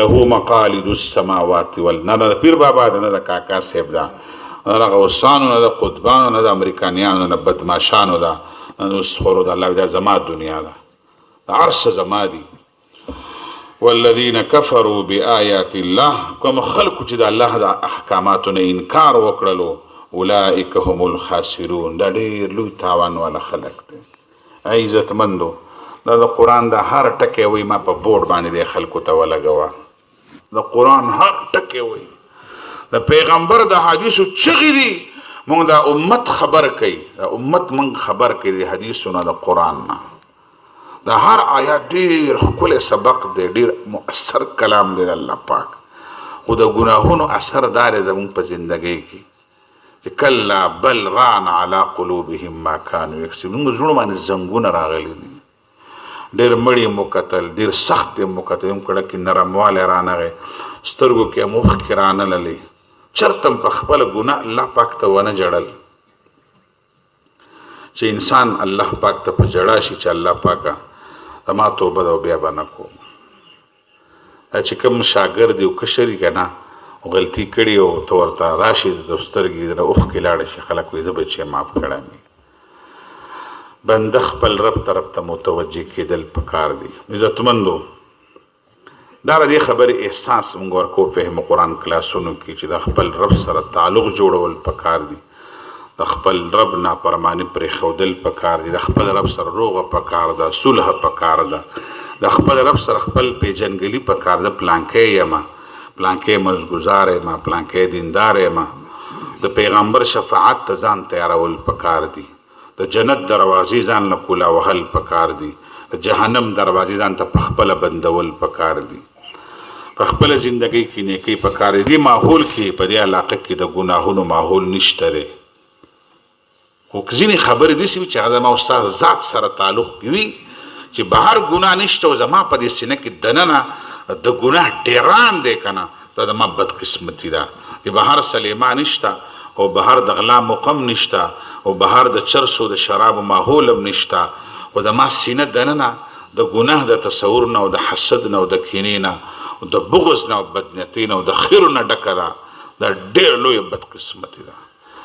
له مقالید السماوات والارض نه د پیر بابا ده نه د کاکا صاحب ده نه د غوثانو نه د قطبانو نه د امریکانیانو نه بدماشانو ده نه د سخورو ده الله دا زما دنیا ده د هر څه زما دي والذین کفروا بآیات الله کوم خلکو چې د الله د احکاماتو نه انکار وکړلو اولئک هم الخاسرون دا ډېر لوی تاوان والا خلک دی ای عزتمندو دا د قرآن د هر ټکی وی ما په بورډ باندې د خلکو ته ولګوه د قرآن هر ټکی وی د پیغمبر د حدیثو چغې دي مونږ د امت خبر کوي د امت مونږ خبر کوي د حدیثونه د قرآن نه د هر آیات ډېر ښکلی سبق دی ډېر مؤثر کلام دی د الله پاک خو د ګناهونو اثر دا دی زمونږ په زندګۍ کې چې کلا بل ران علی قلوبهم ما کانوا یکسبون موږ زړونو باندې زنګونه راغلي دي ډېر مړي مو کتل ډېر سخت یې مو کتل یم کړه کې نرموالی رانغی سترګو کې هم اوښکې رانللې چرته هم په خپله ګناه الله پاک ته ونه جړل چې انسان الله پاک ته په جړا شي چې الله پاکه زما توبه ده او بیا به نه کوم دا چې کوم شاګرد او کشر که نه غلطي کړي او ته ورته راشي د سترګې نه اوښکې لاړه شي خلک وایي زه به چې معاف کړی مې بنده خپل رب طرف ته متوجه کېدل پکار دي عزتمندو دا د دې خبرې احساس موږ ورکو فهم قرآن کلاسونو کې چې د خپل رب سره تعلق جوړول پکار دي د خپل رب نافرماني پرېښودل پکار دي د خپل رب سره روغه پکار ده صلح پکار ده د خپل رب سره خپل پیژنګلي پکار ده پلانکی یمه پلانکی مزګزار یمه پلانکی دیندار یمه د پیغمبر شفاعت ته ځان تیارول پکار دي د جنت دروازې ځان له کولا وهل پکار دي د جهنم دروازې ځان ته په خپله بندول پکار دي په خپله زندګۍ کې نیکۍ پکار دي دې ماحول کې په دې علاقه کې د ګناهونو ماحول نشته دی خو ځینې خبرې داسې وي چې هغه زما استاد ذات سره تعلق وي چې بهر ګناه نشته او زما په دې سینه کې دننه د ګناه ډیران دی که نه دا زما بدقسمتي ده چې بهر سلیما نشته او بهر د غلا مقم نشته او بهر د چرسو د شراب ماحول هم نشته او زما سینه دننه د ګناه د تصور نه او د حسد نه او د کینې نه او د بغض نه او بدنیتۍ نه او د خیرو نه ډکه ده. دا ډېر لویه بدقسمتي ده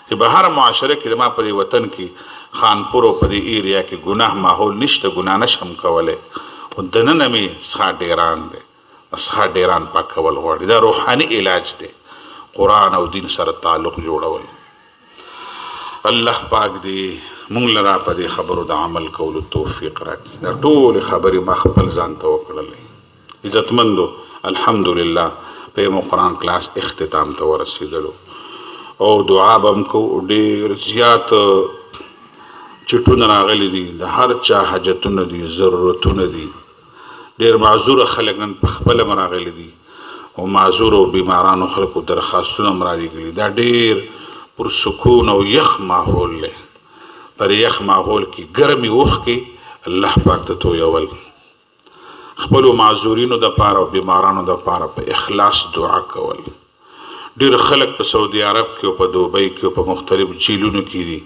چې په هر معاشره کې زما په دې وطن کې خانپور او په دې ایریا کې ګناه ماحول نشته، ګناه نشم کولی. خو دننه مې څښا ډیران دی، څښا ډیران پاکول غواړي. دا روحاني علاج دی، قرآن او دین سره تعلق جوړول. الله پاک دې مونږ لره په دې خبرو د عمل کولو توفیق راکړي. دا ټولې خبرې ما خپل ځان ته وکړلې. عزتمندو، الحمدلله په قرآن کلاس اختتام ته ورسېدلو او دعا به هم کوو. ډېر زیات چټونه راغلي دي، د هر چا حاجتونه دي، ضرورتونه دي. ډېر معذوره خلک نن په خپله هم راغلي دي او معذور او بیمارانو خلکو درخواستونه هم رالیږلي. دا ډېر پرسکون او یخ ماحول دی. پر یخ ماحول کې ګرمې اوښکې الله پاک ته تویول، خپلو معذورینو دپاره او بیمارانو دپاره په اخلاص دعا کول. ډېر خلک په سعودي عرب کې او په دوبۍ کې او په مختلف جیلونو کې دي،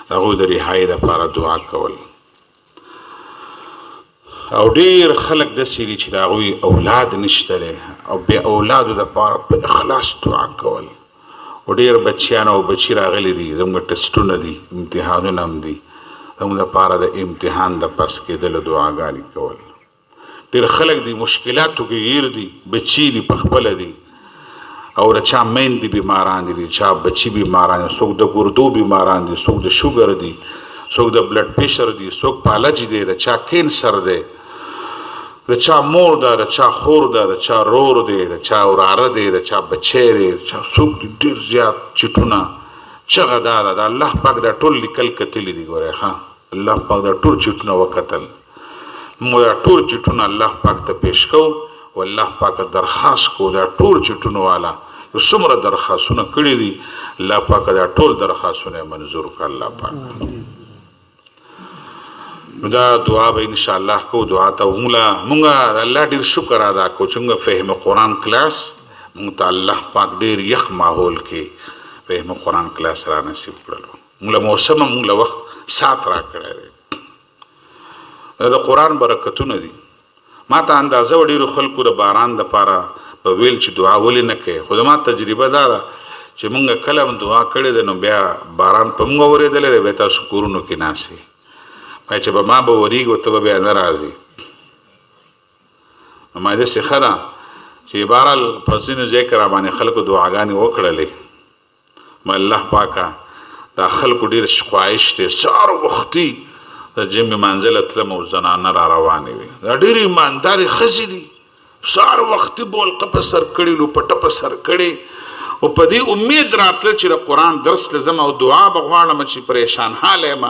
د هغوی د رهایۍ دپاره دعا کول. او ډېر خلک داسې دي چې د هغوی اولاد نشته دی او بې اولادو دپاره په اخلاص دعا کول. او ډېر بچیان او بچي راغلي دي، زموږ ټسټونه دي، امتحانونه هم دي، زموږ دپاره د امتحان د پس کېدلو دعاګانې کول. ډېر خلک دي مشکلاتو کې گیر دي، بچي دي پخپله دي او د چا میندې بیماران دي، چا بچي بیماران دي، څوک د ګردو بیماران دي، څوک د شوګر دي، څوک د بلډ پریشر دي، څوک فالج دی، د چا کینسر دی، د چا مور ده، د چا خور ده، د چا رور دی، د چا وراره دی، د چا بچی دی، څوک دي. ډېر زیات چټونه چغه دا ده. د الله پاک دا ټول لیکل کتلي دي. ګورئ ښه، الله پاک دا ټول چټونه وکتل. موږ دا ټول چټونه الله پاک ته پیش کوو او الله پاک درخواست کوو. دا ټول چټونو والا څومره درخواستونه کړي دي، الله پاک دا ټول درخواستونه منظور کړه. الله پاک دا دعا به انشاءالله کوو. دعا ته مونږ الله ډېر شکر ادا کوو چې موږ فهم قرآن کلاس مونږ ته الله پاک ډېر یخ ماحول کې فهم قرآن کلاس را نصیب کړلو. مونږ له موسم مونږ له وخت سات را کړی دی. د قرآن برکتونه دي. ما ته اندازه و ډېرو خلکو د باران دپاره به ویل چې دعا ولې نه کوې، خو زما تجربه دا ده چې مونږ کله هم دعا کړې ده نو بیا باران په مونږ اورېدلی دی، بیا تاسو کورونو کې ناست یې. چې به ما به ورېږي او ته به بیا نه راځې. نو ما داسې ښه ده چې بهرحال په ځینو ځای کې را باندې خلکو دعاګانې وکړلې. ما الله پاکه دا خلکو ډېر خواهش دی، سهار وختي د جمعې منزله تلم او زنانه را روانې وي. دا ډېرې ایماندارې ښځې دي، سهار وختي بولقه په سر کړي، لوپټه په سر کړي او په دې امید راتله چې د قرآن درس له ځم او دعا به غواړم چې پریشان حال یم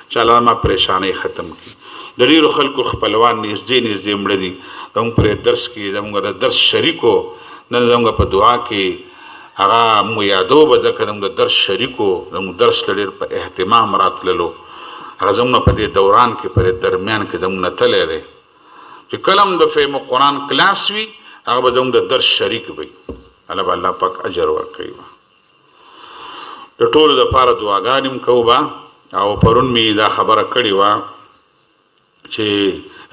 چې الله ما پریشانۍ ختم کړي. د ډېرو خلکو خپلوان نږدې مړه دي، زموږ پرې درس کې زموږ د درس شریکو نن زموږ په دعا کې هغه موږ یادو به، ځکه زموږ د درس شریکو زموږ درس له ډېر په اهتمام راتللو. هغه زموږ په دې دوران کې په دې درمیان کې زموږ نه تللی دی چې کله هم د فهم قرآن کلاس وي هغه به زموږ د درس شریک وي. الله به الله پاک اجر ورکوي. د ټولو دپاره دعاګانې هم کوو به. او پرون مې دا خبره کړې وه چې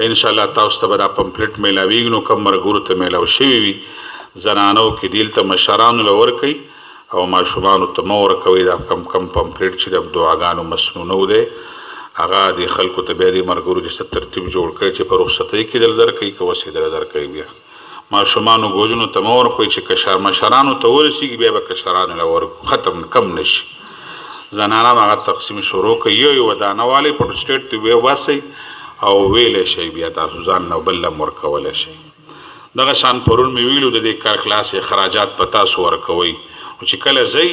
انشاءالله تاسو ته به دا پمفلټ میلاویږي، نو کم ملګرو ته میلاو شوي وي زنانو کې دلته مشرانو له ورکوي او ماشومانو ته مه ورکوئ. دا کم پمفلټ چې د دعاګانو مسنونه دی هغه د خلکو ته بیا د ملګرو چې څه ترتیب جوړ کړی چې په رخصتۍ کې دل درکوي، که وس یې دله درکوي. بیا ماشومانو ګوجونو ته مه ورکوئ چې مشرانو ته ورسېږي بیا به کشرانو له ورکو ختم کم نشي. زنانه هغه تقسیم شروع کوي، یو دانه والی په سټیټ ته وباسئ او ویلی شئ، بیا تاسو ځان نه بل هم ورکولی شئ. دغه شان پرون مې ویلو د دې کار کلاس اخراجات په تاسو ورکوئ. او چې کله ځئ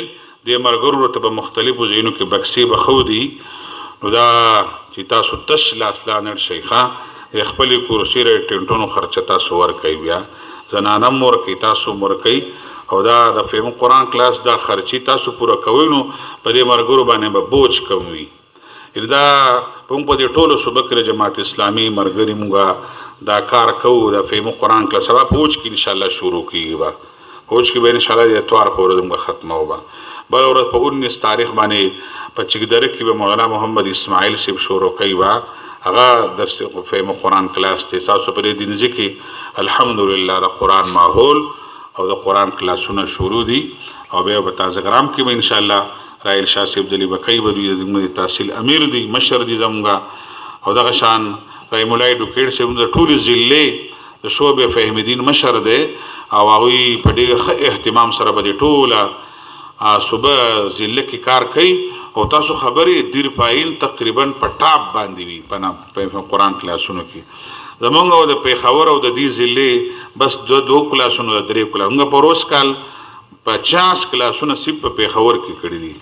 دې ملګرو ته به مختلفو ځایونو کې بکسې به ښودي، نو دا چې تاسو تش لاس لا نړ شئ ښه د خپلې کورسۍ را ټینټونو خرچه تاسو ورکوئ. بیا زنانه هم ورکوئ، تاسو هم ورکوئ. او دا د فهم قرآن کلاس دا خرچي تاسو پوره کوئ نو په دې ملګرو باندې به بوج کم وي. دا موږ په دې ټولو صوبه کې جماعت اسلامي ملګري موږ دا کار کوو. د فهم قرآن کلاس سبا پوج کې انشاءالله شروع کېږي. به اوج کې به ان شاء الله د اتوار په ورځ موږ ختمه وبا بل ورځ په 19 تاریخ باندې په چګدره کې به مولانا محمد اسماعیل صاحب شروع کوي وا هغه درس فهم قرآن کلاس ته تاسو په دې دین ځکه الحمدلله د قرآن ماحول او د قرآن کلاسونه شروع دي او به تازه ګرام کې به ان شاء الله رایل شاه صاحب دلی بکای به د تحصیل امیر دي مشر دي زموږه او دغه شان رای مولای ډوکېټ صاحب د ټولي ضلع د شعبه فهم دین مشر دی او هغه په ډېر ښه اهتمام سره به ټوله صبح ضلع کې کار کوي او تاسو خبرې دیر پاین تقریبا په ټاپ باندې وي په قرآن کلاسونو کې زمونږ او د پیښور او د دې ضلع بس دو کلاسونو د درې کلاسونو په روز کال 50 کلاسونه سیب په پیښور کې کړي دي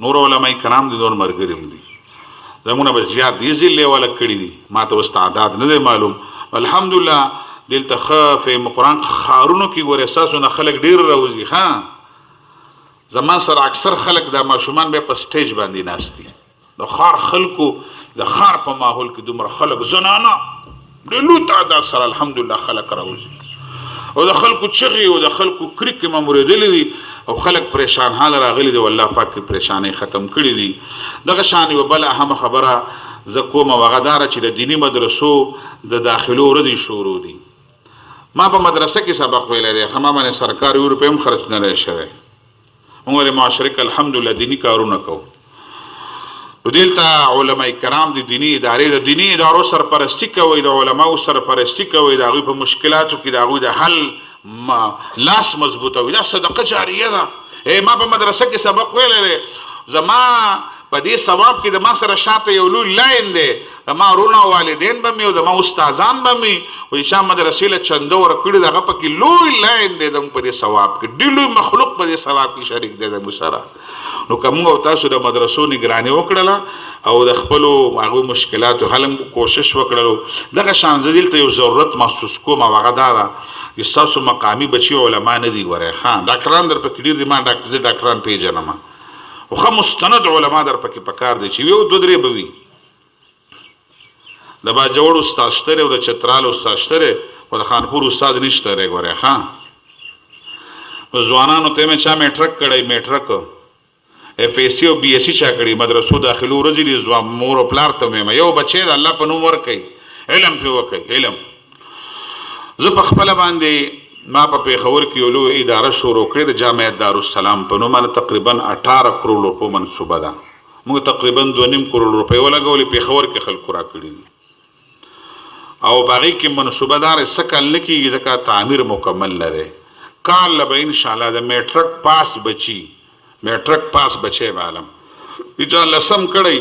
نور علماء کرام دي نور مرګریم دي زمونږ به زیات دي ضلع والا کړي دي ما ته استعداد نه معلوم الحمدلله دلته خف قرآن خارونو کې ګوره اساسونه خلک ډیر راوځي ها زمان سره اکثر خلک د ماشومان به په سټیج باندې ناشتي د خار خلکو د خار په ماحول کې دومره خلک زنانه د لو تعداد سره الحمدلله خلک راوځي او د خلکو چغي او د خلکو کریک ماموریدلې دي او خلک پریشان حال راغلي دي والله پاک پریشانې ختم کړي دي دغه شان یو بل اهم خبره زکوم وغدار چې د دینی مدرسو د داخلو ردی شروع دي ما په مدرسه کې سبق ویل لري خما باندې سرکاري روپیم خرج نه لري شوی موږ معاشره کې الحمدلله دینی کارونه کوو دلته علماء کرام د دینی ادارې د دینی ادارو سرپرستی کوي د علماو سرپرستی کوي د هغوی په مشکلاتو کې د هغوی د حل لاس مضبوطه وي دا صدقه جاریه ده ما په مدرسه کې سبق ویل لري زما په دې ثواب کې د ما سره شاته یو لوی لاین دی د ما رونه والدین به مې او د ما استادان به مې وایي چې مدرسې له چنده ورکړي دغه پکې لوی لاین دی د په دې ثواب کې ډېر لوی مخلوق په دې ثواب کې شریک دی د موږ سره نو که موږ او تاسو د مدرسو نګراني وکړله او د خپلو هغو مشکلاتو حل کوشش وکړلو دغه شان زه دلته یو ضرورت محسوس کوم او هغه دا ده چې ستاسو مقامي بچي علما نه دي ګورئ ښه ډاکټران در پکې ډېر دي ما ډاکټران پیژنم او خو مستند علما در پکې پکار دي چې یو دو درې به وي د باجوړ استاد شته او د چترال استاد شته او د خانپور استاد نشته دی ګورئ ښه ځوانانو ته مې چا میټرک کړی میټرک اف ایس سی او بی ایس سی چا کړی مدرسو داخلو ورځي دي ځوان مور او پلار ته مې یو بچی د الله په نوم ورکوي علم پې وکوي علم زه په خپله باندې ما په پیښور کې یو لوی اداره شروع کړې د جامعه دارالسلام په نوم باندې تقریبا 18 کروڑ روپو منصوبه ده موږ تقریبا 2.5 کروڑ روپۍ ولګولې پیښور کې خلکو راکړي دي او باغې کې منصوبه دار څه کال نه کېږي ځکه تعمیر مکمل نه دی کال له به انشاءالله د میټرک پاس بچي میټرک پاس بچی به عالم چې لسم کړی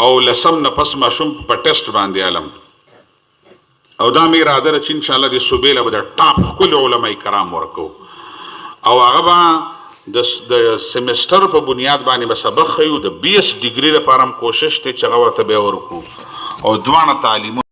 او لسم نه پس ماشوم په ټیسټ باندې عالم او دا مې اراده ده چې انشاءالله د صوبې له به د ټاپ ښکلي علماء کرام ورکو او هغه به د سیمسټر په بنیاد باندې به سبق ښیو د 20 ډګري لپاره هم کوشش دی چې هغه ورته بیا ورکو او دوانه تعلیمونه